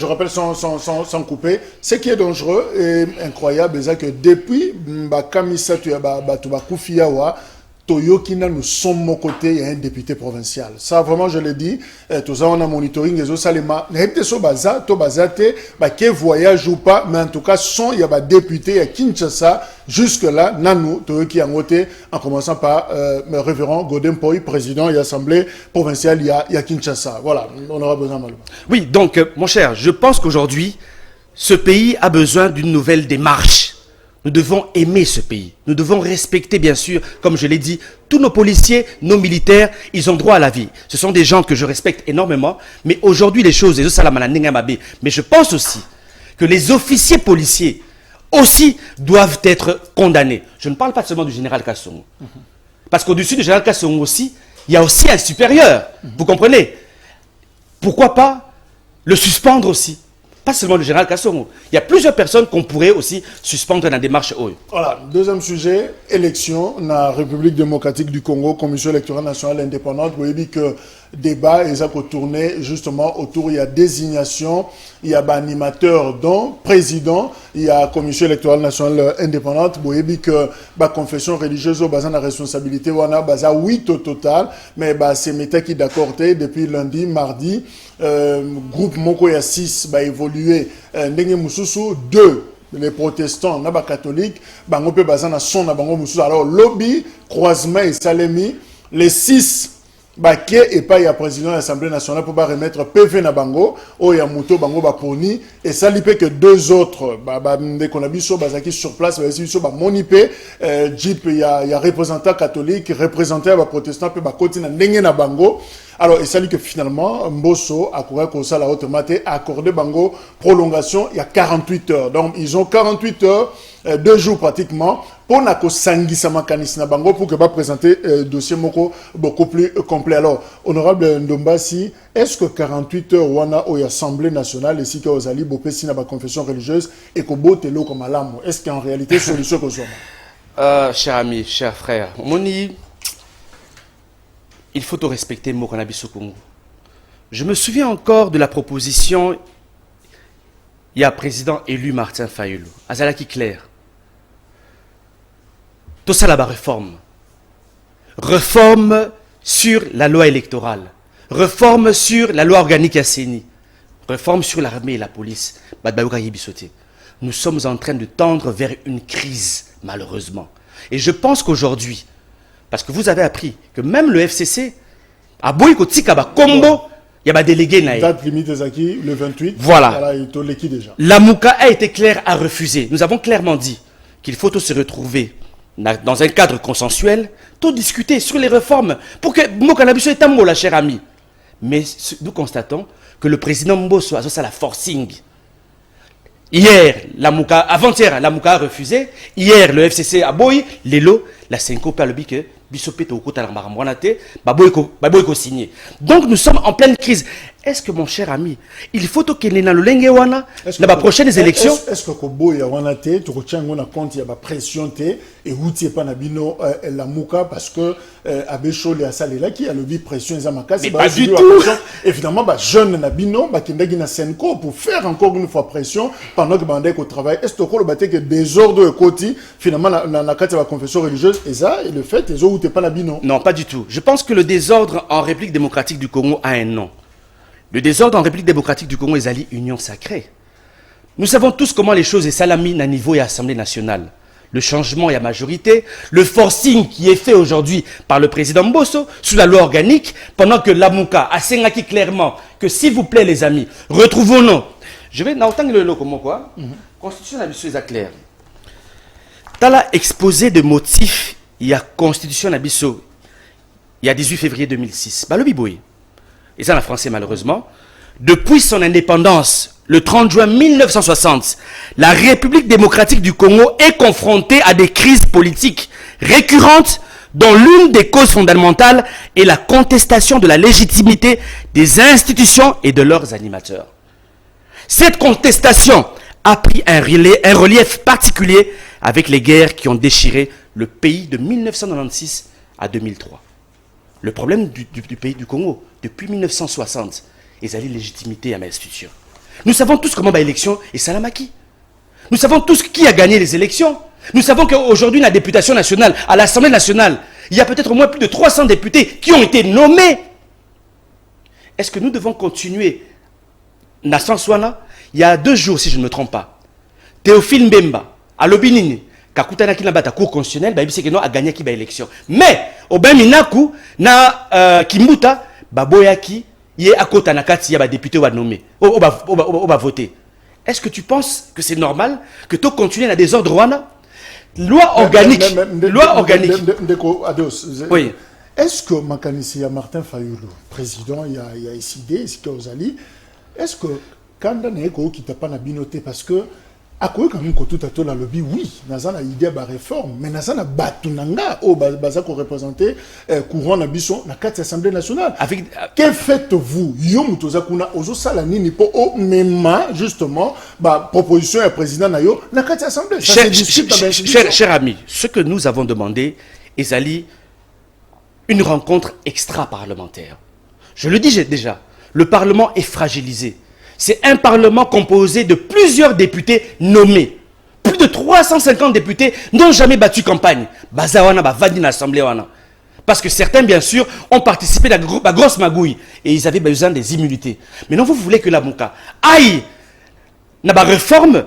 rappelle sans couper, ce qui est dangereux et incroyable, c'est que depuis Kamisa Koufiawa, Toyokina, nous sommes mon côté, il y a un député provincial. Ça, vraiment, je l'ai dit, tout ça, on a monitoring, les autres, que voyage ou pas, mais en tout cas, il y a des députés à Kinshasa, jusque-là, Nanou, Toyoki Angote, en commençant par le révérend Godin Poi, président et assemblée provinciale, il y a Kinshasa. Voilà, on aura besoin de. Oui, donc, mon cher, je pense qu'aujourd'hui, ce pays a besoin d'une nouvelle démarche. Nous devons aimer ce pays. Nous devons respecter, bien sûr, comme je l'ai dit, tous nos policiers, nos militaires, ils ont droit à la vie. Ce sont des gens que je respecte énormément. Mais aujourd'hui, les choses, mais je pense aussi que les officiers policiers aussi doivent être condamnés. Je ne parle pas seulement du général Kassongo. Parce qu'au-dessus du général Kassongo aussi, il y a aussi un supérieur. Vous comprenez? Pourquoi pas le suspendre aussi? Pas seulement le général Kassongo. Il y a plusieurs personnes qu'on pourrait aussi suspendre dans la démarche. Voilà, deuxième sujet, élection dans la République démocratique du Congo, Commission électorale nationale indépendante. Vous voyez que débat et ça tourner justement autour, il y a désignation, il y a animateur dont président, il y a Commission électorale nationale indépendante. Vous voyez que la confession religieuse au bassin de la responsabilité, on a basé 8 au total, mais c'est méta qui d'accord depuis lundi, mardi. Groupe Moko ya 6 va évoluer ndenge mususu 2 les protestants na ba catholiques bango pe bazana son na bango mususu alors lobby croisement et salemi les 6 Baké et pas il y a président de l'Assemblée nationale pour pas remettre PV na bango o ya moto bango ba poni et ça lipe que 2 autres dès qu'on a vu sur bazaki sur place ba sur ba monipé Jeep il y a représentant catholique représentant ba protestant pe ba côté na ndenge na bango. Alors, il s'agit que finalement, Mbosso a accordé Bango prolongation il y a 48 heures. Donc, ils ont 48 heures, 2 jours pratiquement, pour que pas présenter dossier beaucoup plus complet. Alors, honorable Ndombasi, est-ce que 48 heures, wana ou l'Assemblée nationale, ici que vous allez bopé la confession religieuse et que bote l'eau comme alam, est-ce qu'en réalité, solution que soit? Cher ami, cher frère, Moni. il faut te respecter Mokanabiso Congo. Je me souviens encore de la proposition, il y a un président élu Martin Fayulu, Azalaki Claire. Tout ça là-bas, réforme. Réforme sur la loi électorale. Réforme sur la loi organique Yasseni. Réforme sur l'armée et la police. Nous sommes en train de tendre vers une crise, malheureusement. Et je pense qu'aujourd'hui, parce que vous avez appris que même le FCC, à Boykotikaba Combo, il y a des délégués. Date limite des acquis, le 28. Voilà. Déjà. La Mouka a été claire à refuser. Nous avons clairement dit qu'il faut tous se retrouver dans un cadre consensuel, tout discuter sur les réformes pour que Mokanabiso est un mot, la chère amie. Mais nous constatons que le président Mbosso a ça la forcing. Hier, avant-hier, la Mouka a refusé. Hier, le FCC a boy, Lelo, la Senko a le bique, Bisopé au côté de la Baboyko signé. Donc nous sommes en pleine crise. Est-ce que mon cher ami, il faut que nous le lengewana dans les prochaines élections? Est-ce que Koboy a wanate, tu retiens qu'on compte, il y a pression et où tu es pas nabino la Mouka parce que Abécho les Assalé là qui a le bi pression Zamaka, c'est pas du tout. Évidemment, jeune nabino, Kindagi na Senko pour faire encore une fois pression pendant que Bandek au travail. Est-ce que le bâté que désordre côté finalement la carte de la confession religieuse et ça et le fait et où tu es pas nabino? Non, pas du tout. Je pense que le désordre en République démocratique du Congo a un nom. Le désordre en République démocratique du Congo est allié Union sacrée. Nous savons tous comment les choses est salamines à niveau et à Assemblée nationale. Le changement et la majorité, le forcing qui est fait aujourd'hui par le président Mbosso sous la loi organique, pendant que l'Amouka a sénaki clairement que s'il vous plaît les amis, retrouvons-nous. Je vais, autant que le lot comme quoi, Constitution la mission est claire. Tala exposé de motifs, il y a Constitution la mission, il y a 18 février 2006. Bah le biboui. Et ça en français malheureusement, depuis son indépendance, le 30 juin 1960, la République démocratique du Congo est confrontée à des crises politiques récurrentes dont l'une des causes fondamentales est la contestation de la légitimité des institutions et de leurs animateurs. Cette contestation a pris un relief particulier avec les guerres qui ont déchiré le pays de 1996 à 2003. Le problème du pays du Congo, depuis 1960, est la légitimité à l'institution. Nous savons tous comment l'élection est Salamaki. Nous savons tous qui a gagné les élections. Nous savons qu'aujourd'hui, la députation nationale, à l'Assemblée nationale, il y a peut-être au moins plus de 300 députés qui ont été nommés. Est-ce que nous devons continuer? Nassans-Swana, il y a 2 jours, si je ne me trompe pas, Théophile Mbemba, à Lobinini, Kakutana Kinabata, Cour constitutionnelle, a gagné qui élection. Mais, au Minaku, na Kimbuta, Baboyaki, il y a à côté de il y a des députés qui ont nommé, qui ont voté. Est-ce que tu penses que c'est normal que tu continues à des ordres loi organique. Loi organique. Oui. Est-ce que Makanisi Martin Fayulu, président, il y a ICD, est-ce que quand on qui t'a pas binoté parce que à quoi quand même tout à tout la lobby oui nazana idée ba réforme mais nazana batunanga au baza ko représenter courant na biso na carte assemblée nationale avec que faites-vous yo mutoza kuna ozo sala nini po o mema justement ba proposition ya président na yo na carte assemblée cher ami, ce que nous avons demandé est une rencontre extra-parlementaire. Je le dis déjà, le Parlement est fragilisé. C'est un Parlement composé de plusieurs députés nommés. Plus de 350 députés n'ont jamais battu campagne. Bazawana, Bavadi l'Assemblée. Parce que certains, bien sûr, ont participé à la grosse magouille. Et ils avaient besoin des immunités. Mais non, vous voulez que la Mouka aille n'a pas réforme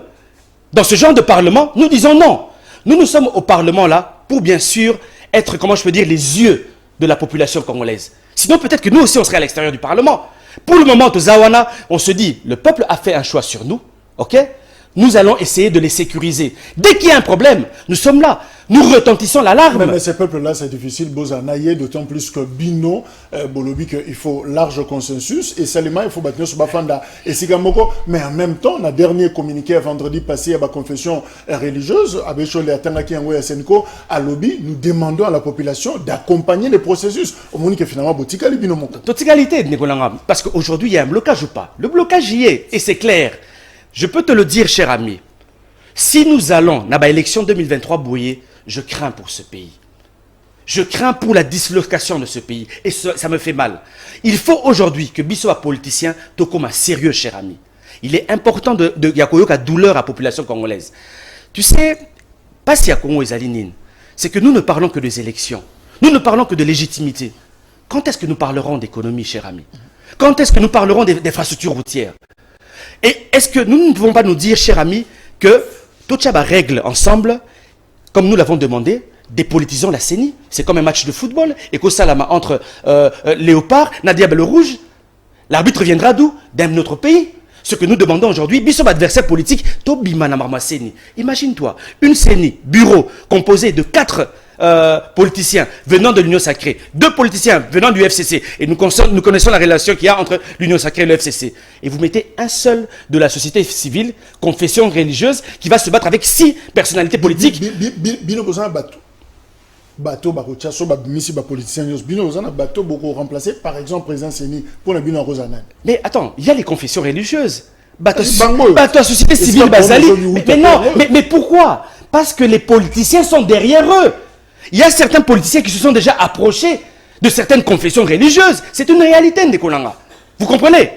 dans ce genre de Parlement? Nous disons non. Nous sommes au Parlement là pour, bien sûr, être, comment je peux dire, les yeux de la population congolaise. Sinon, peut-être que nous aussi, on serait à l'extérieur du Parlement. Pour le moment, au Zawana, on se dit, le peuple a fait un choix sur nous, ok? Nous allons essayer de les sécuriser. Dès qu'il y a un problème, nous sommes là. Nous retentissons l'alarme. Mais ces peuples-là, c'est difficile, Bozanaye, d'autant plus que Bino, Bolobi, qu'il faut large consensus, et seulement il faut battre sur Bafanda et Sigamoko. Mais en même temps, le dernier communiqué vendredi passé à la confession religieuse, à Béchol et à Tanaki Angoya Senko, à Lobby, nous demandons à la population d'accompagner les processus. Au moins que finalement, Botikali Bino Moko. Totikalité, parce qu'aujourd'hui, il y a un blocage ou pas? Le blocage y est, et c'est clair. Je peux te le dire, cher ami, si nous allons à l'élection 2023 bouillée, je crains pour ce pays. Je crains pour la dislocation de ce pays. Et ça me fait mal. Il faut aujourd'hui que Bisso soit politicien, tout comme un sérieux, cher ami. Il est important de Yakoyoka douleur à la population congolaise. Tu sais, pas si Yakongo et Zalinine, c'est que nous ne parlons que des élections. Nous ne parlons que de légitimité. Quand est-ce que nous parlerons d'économie, cher ami? Quand est-ce que nous parlerons d'infrastructures routières? Et est-ce que nous ne pouvons pas nous dire, cher ami, que Tochaba règle ensemble, comme nous l'avons demandé, dépolitisons la CENI. C'est comme un match de football. Et qu'au Salama entre Léopard, Nadia le Rouge, l'arbitre viendra d'où? D'un autre pays. Ce que nous demandons aujourd'hui, Bissop adversaire politique, Tobimana Marma CENI. Imagine-toi, une CENI, bureau, composé de 4 politiciens venant de l'Union Sacrée, 2 politiciens venant du FCC, et nous connaissons la relation qu'il y a entre l'Union Sacrée et le FCC. Et vous mettez un seul de la société civile, confession religieuse, qui va se battre avec 6 personnalités politiques. Bateau bakochaso babimisi ba politiciens bino ozana bateau beaucoup remplacé par exemple président Seni pour la bino Rosanane. Mais attends, il y a les confessions religieuses. Bateau société civile basali. Mais pourquoi? Parce que les politiciens sont derrière eux. Il y a certains politiciens qui se sont déjà approchés de certaines confessions religieuses. C'est une réalité, Ndekolanga. Vous comprenez?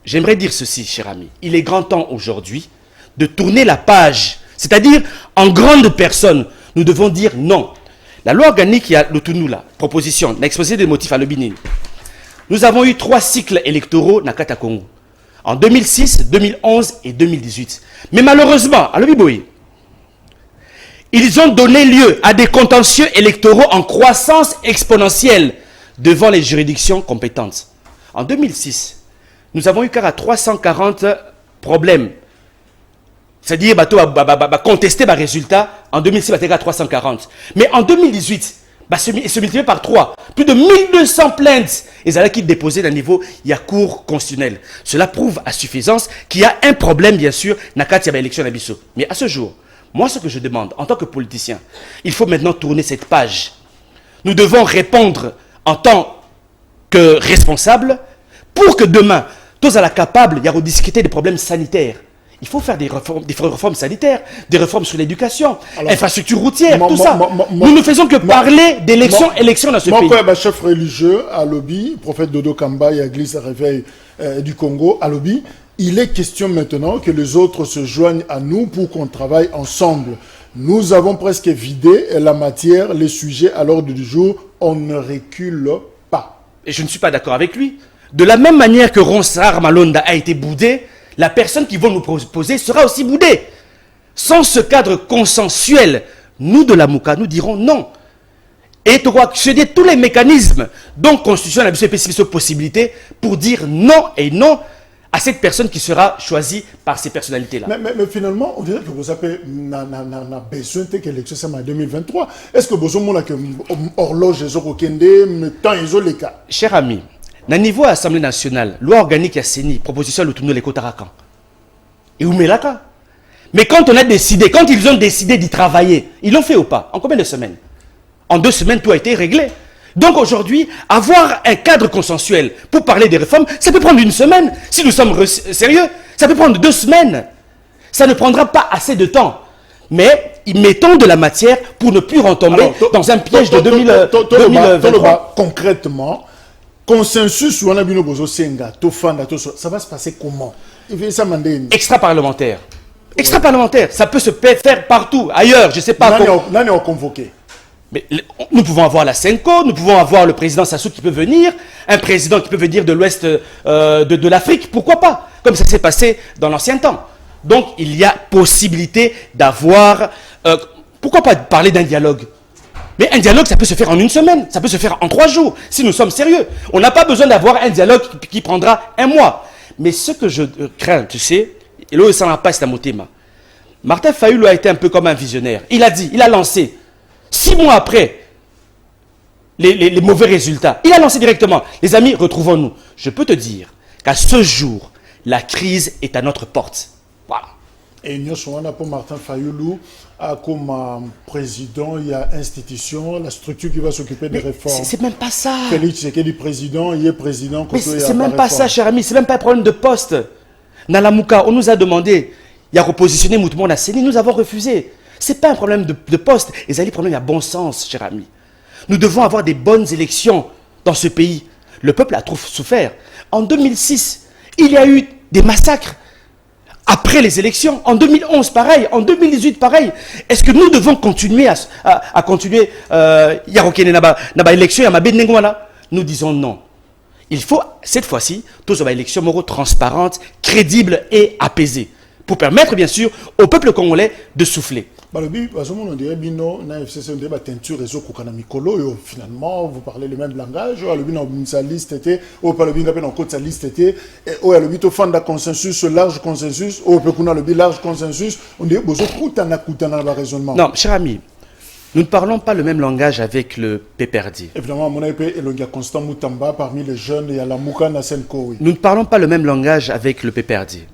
J'aimerais dire ceci, cher ami. Il est grand temps aujourd'hui de tourner la page. C'est-à-dire, en grande personne, nous devons dire non. La loi organique, il y a le Tunula, proposition, l'exposé des motifs à l'Obinine. Nous avons eu 3 cycles électoraux dans Kata Congo. En 2006, 2011 et 2018. Mais malheureusement, à l'Obiboyi, ils ont donné lieu à des contentieux électoraux en croissance exponentielle devant les juridictions compétentes. En 2006, nous avons eu qu'à 340 problèmes. C'est-à-dire, contester les résultats. En 2006, il y a 340. Mais en 2018, se multiplié par 3. Plus de 1200 plaintes. Et ça qui déposé d'un niveau, il y a cours constitutionnel. Cela prouve à suffisance qu'il y a un problème, bien sûr, dans l'élection d'Abisso. Mais à ce jour, moi, ce que je demande, en tant que politicien, il faut maintenant tourner cette page. Nous devons répondre en tant que responsables pour que demain, tous à la capable, il y a rediscuter des problèmes sanitaires. Il faut faire des réformes sanitaires, des réformes sur l'éducation, infrastructures routières, tout ça. Nous ne faisons que parler d'élections dans ce pays. Moi, chef religieux à Lobi, prophète Dodo Kamba et Église Réveil du Congo à Lobi, il est question maintenant que les autres se joignent à nous pour qu'on travaille ensemble. Nous avons presque vidé la matière, les sujets à l'ordre du jour. On ne recule pas. Et je ne suis pas d'accord avec lui. De la même manière que Ronsard Malonda a été boudé, la personne qui va nous proposer sera aussi boudée. Sans ce cadre consensuel, nous de la Mouka, nous dirons non. Et tu vois, je dis tous les mécanismes dont Constitution a spécifié possibilité pour dire non et non à cette personne qui sera choisie par ces personnalités-là. Mais finalement, on dirait que vous avez besoin de l'élection en 2023. Est-ce que vous avez que horloge le temps les cas? Cher ami, au niveau de l'Assemblée nationale, loi organique à CENI, proposition de tourner les Kotarakan. Et où Melaka? Mais quand on a décidé, quand ils ont décidé d'y travailler, ils l'ont fait ou pas? En combien de semaines? En 2 semaines, tout a été réglé. Donc aujourd'hui, avoir un cadre consensuel pour parler des réformes, ça peut prendre 1 semaine. Si nous sommes sérieux, ça peut prendre 2 semaines. Ça ne prendra pas assez de temps. Mais mettons de la matière pour ne plus retomber dans un piège de 2023. Concrètement, consensus sur la ça va se passer comment? Extra-parlementaire. Extra-parlementaire, ça peut se faire partout, ailleurs, je ne sais pas. Là, on est convoqué. Mais nous pouvons avoir la Senko, nous pouvons avoir le président Sassou qui peut venir, un président qui peut venir de l'ouest de l'Afrique, pourquoi pas? Comme ça s'est passé dans l'ancien temps. Donc, il y a possibilité d'avoir... pourquoi pas parler d'un dialogue? Mais un dialogue, ça peut se faire en 1 semaine, ça peut se faire en 3 jours, si nous sommes sérieux. On n'a pas besoin d'avoir un dialogue qui prendra 1 mois. Mais ce que je crains, tu sais, et là, ça n'a pas été motema. Martin Fayulu a été un peu comme un visionnaire. Il a dit, il a lancé, 6 mois après les mauvais résultats, il a lancé directement, les amis, retrouvons-nous. Je peux te dire qu'à ce jour, la crise est à notre porte. Voilà. Et nous sommes pour Martin Fayulu, comme président, il y a institution, la structure qui va s'occuper des réformes. C'est même pas ça. Félix Tshisekedi président, il est président. Mais c'est même pas ça, cher ami, c'est même pas un problème de poste. Nalamuka, on nous a demandé, il y a repositionné Moutouman à CENI, nous avons refusé. C'est pas un problème de poste, et c'est un problème, il y a bon sens, cher ami. Nous devons avoir des bonnes élections dans ce pays. Le peuple a trop souffert. En 2006, il y a eu des massacres. Après les élections, en 2011, pareil, en 2018, pareil. Est-ce que nous devons continuer à continuer Nous disons non. Il faut, cette fois-ci, tous avoir une élection transparente, crédible et apaisée, pour permettre, bien sûr, au peuple congolais de souffler. Finalement, vous parlez le même langage. Consensus, large consensus. Large consensus. Non, cher ami, nous ne parlons pas le même langage avec le PPRD. Évidemment, Constant Moutamba parmi les jeunes et à la Mouka Nasenko. Nous ne parlons pas le même langage avec le PPRD.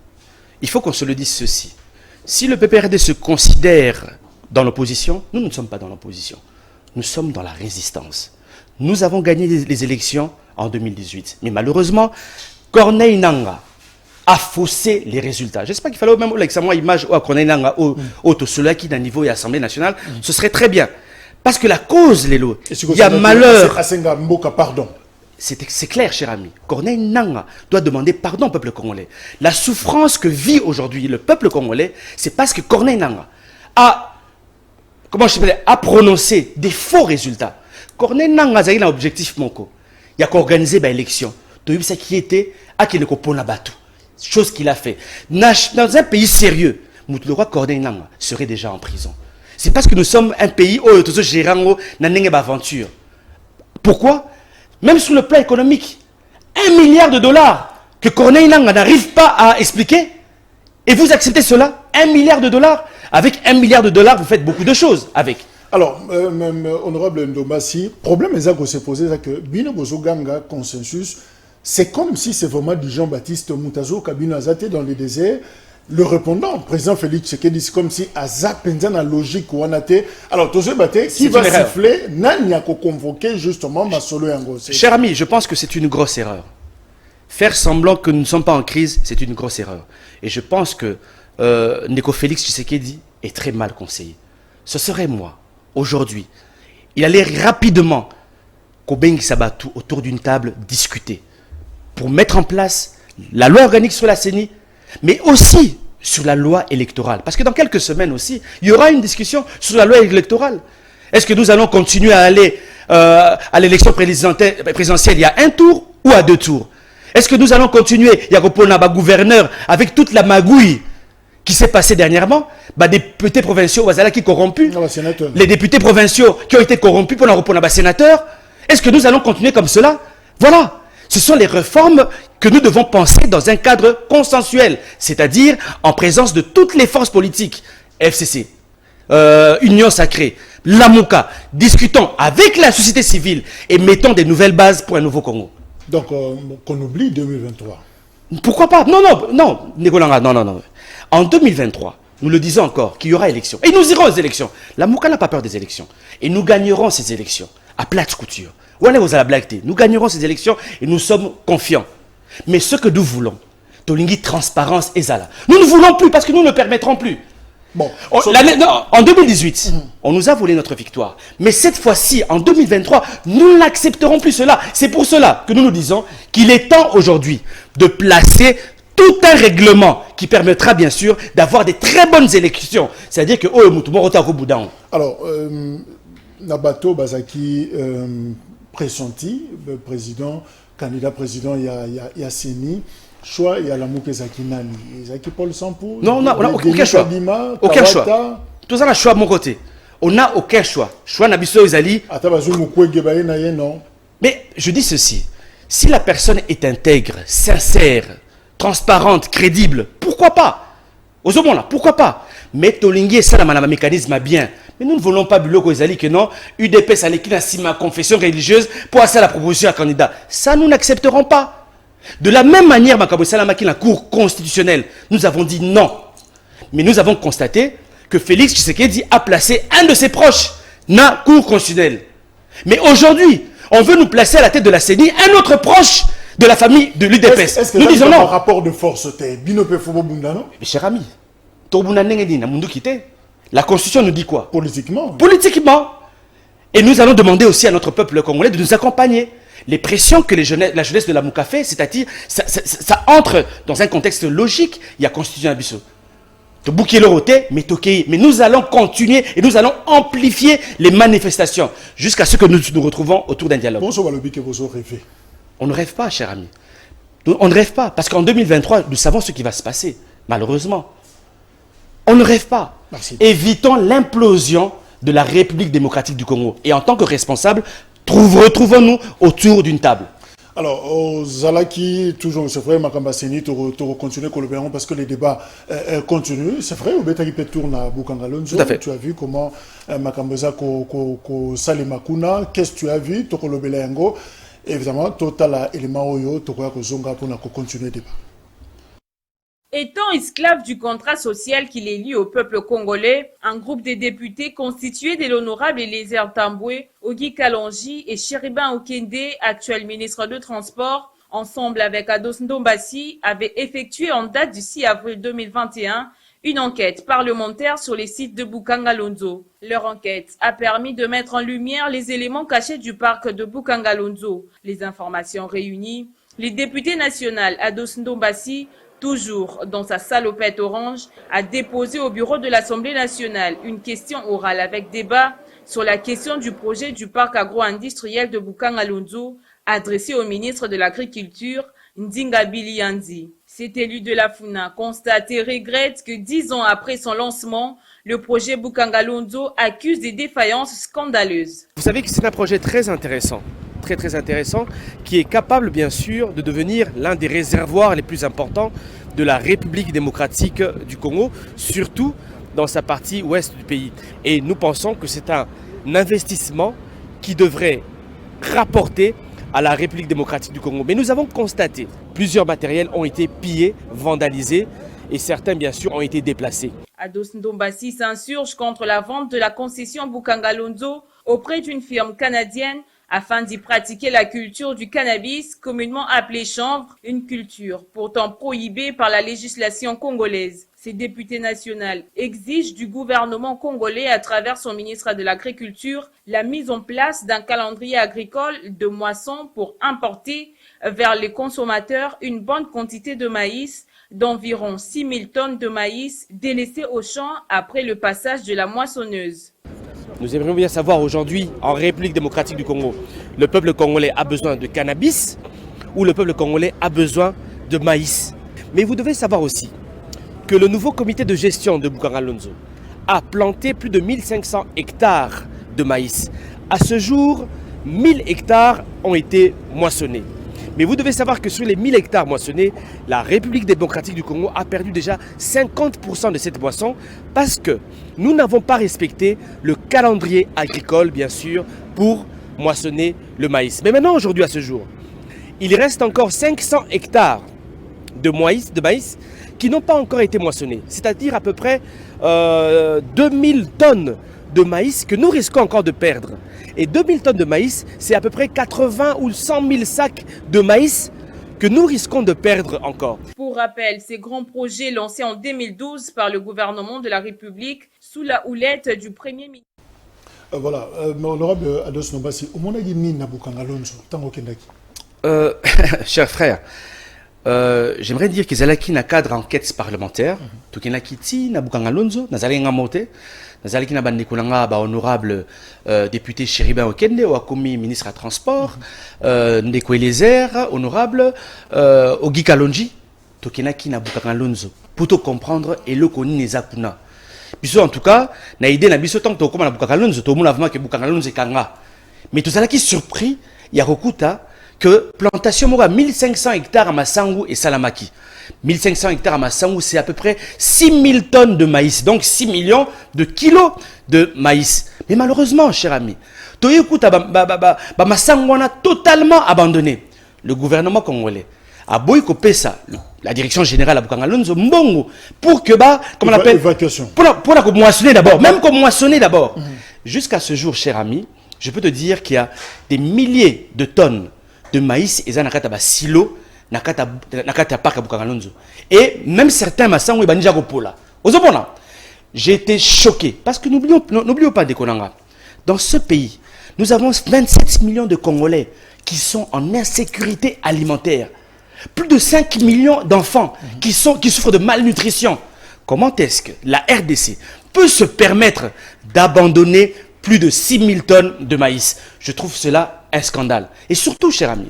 Il faut qu'on se le dise ceci. Si le PPRD se considère dans l'opposition, nous ne sommes pas dans l'opposition. Nous sommes dans la résistance. Nous avons gagné les élections en 2018. Mais malheureusement, Corneille Nangaa a faussé les résultats. J'espère qu'il fallait même l'examen image à Corneille Nangaa au cela qui d'un niveau et Assemblée nationale, ce serait très bien. Parce que la cause, Lélo, il y a malheur. C'est clair, cher ami. Corneille Nangaa doit demander pardon au peuple congolais. La souffrance que vit aujourd'hui le peuple congolais, c'est parce que Corneille Nangaa a prononcé des faux résultats. Corneille Nangaa a un objectif moko. Il y a qu'organiser l'élection. Tu sais qui était à qui ne compone batu. Chose qu'il a fait. Dans un pays sérieux, le roi Corneille Nangaa serait déjà en prison. C'est parce que nous sommes un pays où nous gérons une aventure. Pourquoi? Même sur le plan économique, 1 milliard de dollars que Corneille Nangaa n'arrive pas à expliquer. Et vous acceptez cela? 1 milliard de dollars? Avec 1 milliard de dollars, vous faites beaucoup de choses avec. Alors, honorable Ndombassi, problème est que s'est posé, c'est que Bino Bozoganga consensus, c'est comme si c'est vraiment du Jean-Baptiste Moutazo Kabino Azate dans le désert. Le répondant, président Félix Tshisekedi, c'est comme si Azak Penza na logique ou anate. Alors, tous ces qui va siffler, n'a qu'à convoquer justement Masolo Yangose. Cher ami, je pense que c'est une grosse erreur. Faire semblant que nous ne sommes pas en crise, c'est une grosse erreur. Et je pense que Neko Félix Tshisekedi est très mal conseillé. Ce serait moi, aujourd'hui. Il allait rapidement Kobengi Sabatu autour d'une table discuter pour mettre en place la loi organique sur la CENI, mais aussi sur la loi électorale. Parce que dans quelques semaines aussi, il y aura une discussion sur la loi électorale. Est-ce que nous allons continuer à aller à l'élection présidentielle il y a un tour ou à 2 tours? Est-ce que nous allons continuer, il y a un gouverneur avec toute la magouille qui s'est passée dernièrement, des députés provinciaux qui corrompus, les députés provinciaux qui ont été corrompus pour répondre à sénateurs? Est-ce que nous allons continuer comme cela? Voilà. Ce sont les réformes que nous devons penser dans un cadre consensuel, c'est-à-dire en présence de toutes les forces politiques, FCC, Union Sacrée, Lamuka, discutons avec la société civile et mettons des nouvelles bases pour un nouveau Congo. Donc, qu'on oublie 2023. Pourquoi pas? Non. En 2023, nous le disons encore, qu'il y aura élection. Et nous irons aux élections. Lamuka n'a pas peur des élections. Et nous gagnerons ces élections à plate couture. Nous gagnerons ces élections et nous sommes confiants. Mais ce que nous voulons, Tolingi transparence et Zala. Nous ne voulons plus parce que nous ne permettrons plus. Bon, en 2018, on nous a volé notre victoire. Mais cette fois-ci, en 2023, nous n'accepterons plus cela. C'est pour cela que nous nous disons qu'il est temps aujourd'hui de placer tout un règlement qui permettra bien sûr d'avoir des très bonnes élections. C'est-à-dire que alors, Nabato Bazaki pressenti, candidat président, il y a Séni. Choix, il y a la Mouké Zakinani. Zaki Paul Sampou. Non, on n'a aucun choix. Aucun choix. Tout ça, on a choix de mon côté. On n'a aucun choix. Choix Nabiso Ezali. Mais je dis ceci. Si la personne est intègre, sincère, transparente, crédible, pourquoi pas? Aux hommes là, pourquoi pas? Mais Tolingi, ça, la mécanisme bien. Mais nous ne voulons pas Biloko Ezali que non. UDP, ça n'est qu'une ma confession religieuse pour passer à la proposition à candidat. Ça, nous n'accepterons pas. De la même manière, Makabo Salamaki, la Cour constitutionnelle, nous avons dit non. Mais nous avons constaté que Félix Tshisekedi a placé un de ses proches dans la Cour constitutionnelle. Mais aujourd'hui, on veut nous placer à la tête de la CENI un autre proche de la famille de l'UDPS. Nous disons non. Rapport de force, mais cher ami, la Constitution nous dit quoi? Politiquement. Politiquement. Et nous allons demander aussi à notre peuple congolais de nous accompagner. Les pressions que la jeunesse de la Mouka fait, c'est-à-dire, ça entre dans un contexte logique. Il y a constitution abysso. Mais nous allons continuer et nous allons amplifier les manifestations jusqu'à ce que nous nous retrouvons autour d'un dialogue. On ne rêve pas, cher ami. On ne rêve pas, parce qu'en 2023, nous savons ce qui va se passer, malheureusement. On ne rêve pas. Merci. Évitons l'implosion de la République démocratique du Congo. Et en tant que responsables, retrouvons-nous autour d'une table. Alors, Zalaki, toujours, c'est vrai, Makamba Seni, tu continues parce que les débats continuent. C'est vrai, au Betaki tourne à Bukangalonzo. Tout à fait. Tu as vu comment Makamboza ko Salimakuna, qu'est-ce que tu as vu, Toko Belengo. Évidemment, total élément oyo, Toko Zonga pour continuer le débat. Étant esclave du contrat social qui les lie au peuple congolais, un groupe de députés constitué de l'honorable Eliezer Tambwe, Ogi Kalonji et Chéribin Okende, actuel ministre de Transport, ensemble avec Ados Ndombassi, avaient effectué en date du 6 avril 2021 une enquête parlementaire sur les sites de Bukangalonzo. Leur enquête a permis de mettre en lumière les éléments cachés du parc de Bukangalonzo. Les informations réunies, le député national Ados Ndombassi, toujours dans sa salopette orange, a déposé au bureau de l'Assemblée nationale une question orale avec débat sur la question du projet du parc agro-industriel de Bukangalonzo adressé au ministre de l'Agriculture, Ndinga Biliandi. Cet élu de la FUNA constate et regrette que 10 ans après son lancement, le projet Bukangalonzo accuse des défaillances scandaleuses. Vous savez que c'est un projet très intéressant. Très intéressant, qui est capable bien sûr de devenir l'un des réservoirs les plus importants de la République démocratique du Congo, surtout dans sa partie ouest du pays. Et nous pensons que c'est un investissement qui devrait rapporter à la République démocratique du Congo. Mais nous avons constaté plusieurs matériels ont été pillés, vandalisés et certains bien sûr ont été déplacés. Ados Ndombassi s'insurge contre la vente de la concession Bukangalonzo auprès d'une firme canadienne afin d'y pratiquer la culture du cannabis, communément appelée chanvre, une culture pourtant prohibée par la législation congolaise. Ces députés nationaux exigent du gouvernement congolais, à travers son ministre de l'Agriculture, la mise en place d'un calendrier agricole de moisson pour importer vers les consommateurs une bonne quantité de maïs, d'environ 6 000 tonnes de maïs délaissées au champ après le passage de la moissonneuse. Nous aimerions bien savoir aujourd'hui, en République démocratique du Congo, le peuple congolais a besoin de cannabis ou le peuple congolais a besoin de maïs. Mais vous devez savoir aussi que le nouveau comité de gestion de Bukangalonzo a planté plus de 1500 hectares de maïs. À ce jour, 1000 hectares ont été moissonnés. Mais vous devez savoir que sur les 1000 hectares moissonnés, la République démocratique du Congo a perdu déjà 50% de cette moisson parce que nous n'avons pas respecté le calendrier agricole, bien sûr, pour moissonner le maïs. Mais maintenant, aujourd'hui, à ce jour, il reste encore 500 hectares de maïs qui n'ont pas encore été moissonnés. C'est-à-dire à peu près 2000 tonnes de maïs que nous risquons encore de perdre. Et 2000 tonnes de maïs, c'est à peu près 80 ou 100 000 sacs de maïs que nous risquons de perdre encore. Pour rappel, ces grands projets lancés en 2012 par le gouvernement de la République sous la houlette du Premier ministre. Voilà, honorable Ados Ndombassi, au monde ni na Bukangalonzo, tango kendaki. Cher frère, j'aimerais dire qu'ils allaient na cadre enquête parlementaire, tout qui n'a quitté na Bukangalonzo, na zali ngamote. Nazalaki na bandeko nanga ba honorable député Chéribin Okende ou commis ministre à transport, ndeko Eliezer honorable Ogi Kalonji tokenaki na Bukangalonzo pour te comprendre et le koni nezakuna. Biso en tout cas na idée na biso tant to koma na Bukangalonzo to mona vraiment que Bukangalonzo kanga. Mais tout ça là qui surpris, il y a Rokuta que plantation mora 1500 hectares à Masangu et Salamaki. 1500 hectares à Masangu, c'est à peu près 6000 tonnes de maïs, donc 6 millions de kilos de maïs. Mais malheureusement, cher ami, Masangu on a totalement abandonné. Le gouvernement congolais a boycotté Pesa, la direction générale à Bukangalonzo, Mbongo, pour que, comment on appelle, évacuation. Pour la moissonner d'abord, même comme moissonner d'abord. Jusqu'à ce jour, cher ami, je peux te dire qu'il y a des milliers de tonnes de maïs et zanakata silo nakata parc à Bukangalonzo. Et même certains masango banija gopola. Ozobona. J'ai été choqué parce que n'oublions pas des konanga. Dans ce pays, nous avons 27 millions de Congolais qui sont en insécurité alimentaire. Plus de 5 millions d'enfants qui souffrent de malnutrition. Comment est-ce que la RDC peut se permettre d'abandonner plus de 6 000 tonnes de maïs? Je trouve cela un scandale. Et surtout, cher ami,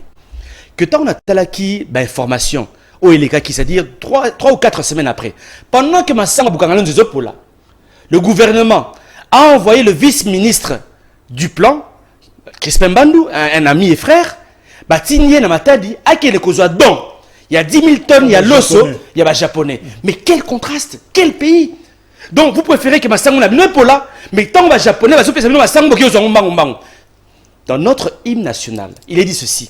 que tant on a talaki information, au Eleka, qui c'est-à-dire 3 ou 4 semaines après, pendant que Massamba Boukangalon Zopola, le gouvernement a envoyé le vice-ministre du plan, Crispin Bandou, un ami et frère, Batigné Namatadi, à qui les causes donc. Il y a 10 000 tonnes, il y a l'osso, il y a les Japonais. Mais quel contraste, quel pays! Donc vous préférez que Massamba n'a pas là, mais tant que les Japonais, dans notre hymne national, il est dit ceci: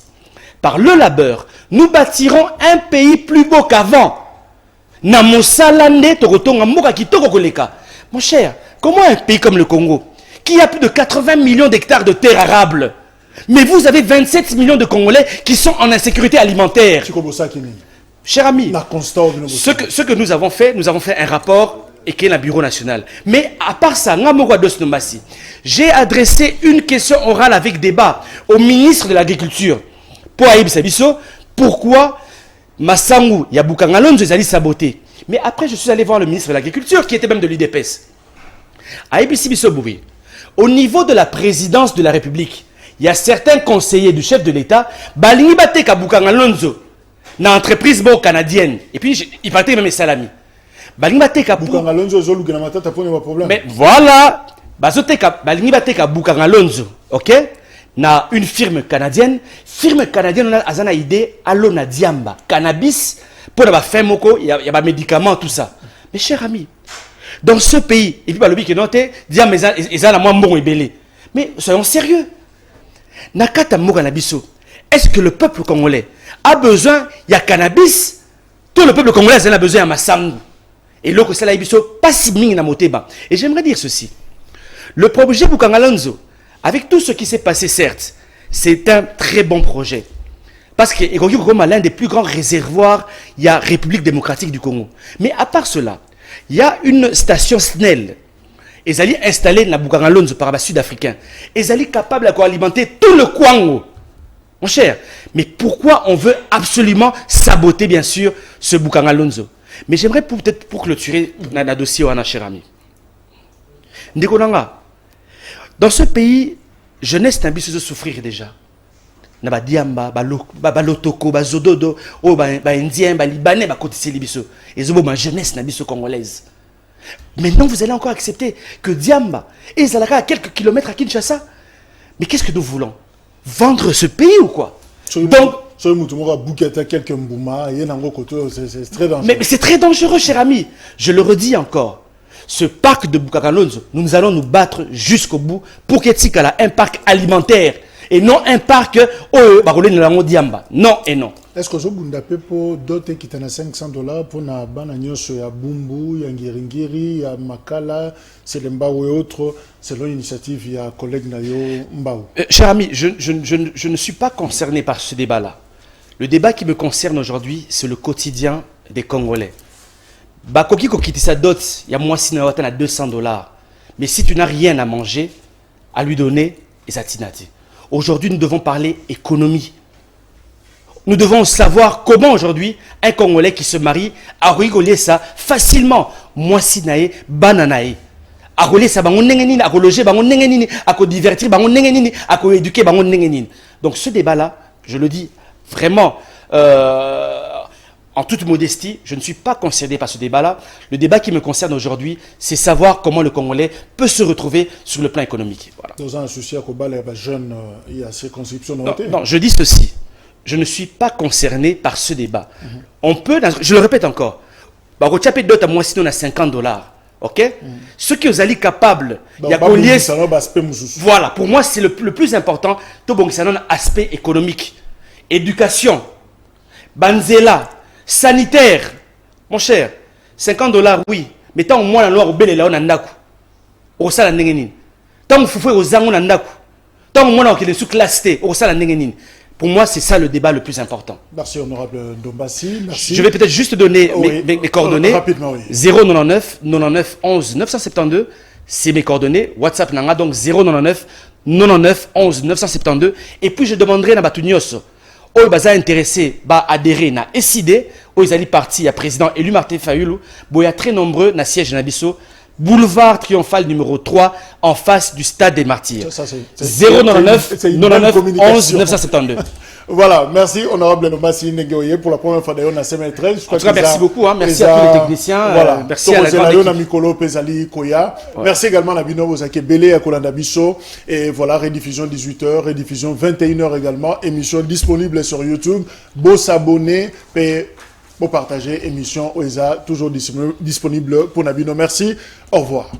par le labeur, nous bâtirons un pays plus beau qu'avant. Mon cher, comment un pays comme le Congo, qui a plus de 80 millions d'hectares de terres arables, mais vous avez 27 millions de Congolais qui sont en insécurité alimentaire. Cher ami, ce que nous avons fait un rapport et qui est le bureau national. Mais à part ça, j'ai adressé une question orale avec débat au ministre de l'Agriculture. Pourquoi Massangu Yaboukangalonzo est allé saboter? Mais après, je suis allé voir le ministre de l'Agriculture, qui était même de l'UDPS. Au niveau de la présidence de la République, il y a certains conseillers du chef de l'État, Balingi Bateka Boukangalonzo, une entreprise canadienne, et puis il partait même salami. Balingi Bateka Boukangalonzo, mais voilà, Balingi Bateka Boukangalonzo, ok? Na une firme canadienne on a une idée alona diamba cannabis pour la fin moko il y a des médicaments tout ça. Mes chers amis, dans ce pays et puis balobi que noté diamba ezala la moins bon et belé. Mais soyons sérieux. Nakata moka na biso. Est-ce que le peuple congolais a besoin il y a cannabis? Tout le peuple congolais a besoin de Massangu. Et l'autre c'est la biso pas si mingi na moteba. Et j'aimerais dire ceci. Le projet Boukangalonzo, avec tout ce qui s'est passé, certes, c'est un très bon projet. Parce que l'un des plus grands réservoirs, il y a République démocratique du Congo. Mais à part cela, il y a une station SNEL. Ils allaient installer dans Boukangalonzo par les Sud-Africains. Ils allaient capables d'alimenter tout le Kwango. Mon cher, mais pourquoi on veut absolument saboter, bien sûr, ce Boukangalonzo? Mais j'aimerais peut-être pour clôturer notre dossier, cher ami. Ndekonanga. Dans ce pays, jeunesse n'a pas besoin de souffrir déjà. Na ba diamba, ba lotoko, ba zododo, oh ba indien, ba libanais, ba kotisi libiso. Et zobo ma jeunesse n'a pas congolaise. Maintenant, vous allez encore accepter que diamba et Zalaka à quelques kilomètres à Kinshasa. Mais qu'est-ce que nous voulons? Vendre ce pays ou quoi? Donc, c'est très dangereux. Mais c'est très dangereux, cher ami. Je le redis encore. Ce parc de Boukangalonzo, nous allons nous battre jusqu'au bout pour qu'il y ait un parc alimentaire et non un parc non et non. Est-ce que vous avez pour d'autres qui ont $500 pour na banagnos ya Bumbu, ya Ngiringiri, ya Makala, c'est le Mbao et autres, selon l'initiative ya collègue Nayo Mbao? Cher ami, je ne suis pas concerné par ce débat-là. Le débat qui me concerne aujourd'hui, c'est le quotidien des Congolais. Bakoki kokitisa dot, il y a moins si à $200. Mais si tu n'as rien à manger, à lui donner, et ça t'inate. Aujourd'hui, nous devons parler économie. Nous devons savoir comment aujourd'hui un Congolais qui se marie a rigolé ça facilement. Moi si nae, bananae. A rigoler ça, bango nengenini, a loger bango nengenini, a divertir bango nengenini, a éduquer bango nengenini. Donc ce débat-là, je le dis vraiment. En toute modestie, je ne suis pas concerné par ce débat-là. Le débat qui me concerne aujourd'hui, c'est savoir comment le Congolais peut se retrouver sur le plan économique. Voilà. Dans un souci à Koba, les jeunes, il y a ces conscriptions. Non, je dis ceci. Je ne suis pas concerné par ce débat. On peut, je le répète encore, on a $50. Ok? Ceux qui sont capables, il y a voilà, pour moi, c'est le plus important. C'est un aspect économique, éducation, banzela, sanitaire. Mon cher, $50, oui. Mais tant au moins la loi au bel et là, on a ndaku. Au sala nengenin. Tant au foufoué aux zangon on ndaku. Tant au moins on est sous classe T. Au sala nengenin. Pour moi, c'est ça le débat le plus important. Merci, honorable Ndombassi. Merci. Je vais peut-être juste donner mes coordonnées. Rapidement, oui. 099 99 11 972 C'est mes coordonnées. WhatsApp nanga donc 099 99 11 972. Et puis je demanderai na Batunios. Oyo baza intéressé ba adhérer na SID. Oyo ezali parti ya président élu Martin Fayulu. Boya très nombreux na siège na biso. Boulevard Triomphal numéro 3 en face du stade des Martyrs. 099 99 11 972. Voilà, merci honorable Lomassi Negoye pour la première fois d'ailleurs dans CML13. En tout cas, merci beaucoup, hein. Merci à tous les techniciens. Voilà. Merci à la grande équipe. Mikolo Pezali Koya. Merci également à Bino Bozake Belé à Kolanda Bisso. Et voilà, rediffusion 18h, rediffusion 21h également. Émission disponible sur YouTube. Beau s'abonner, beau partager. Émission OESA toujours disponible pour Nabino. Merci. Au revoir.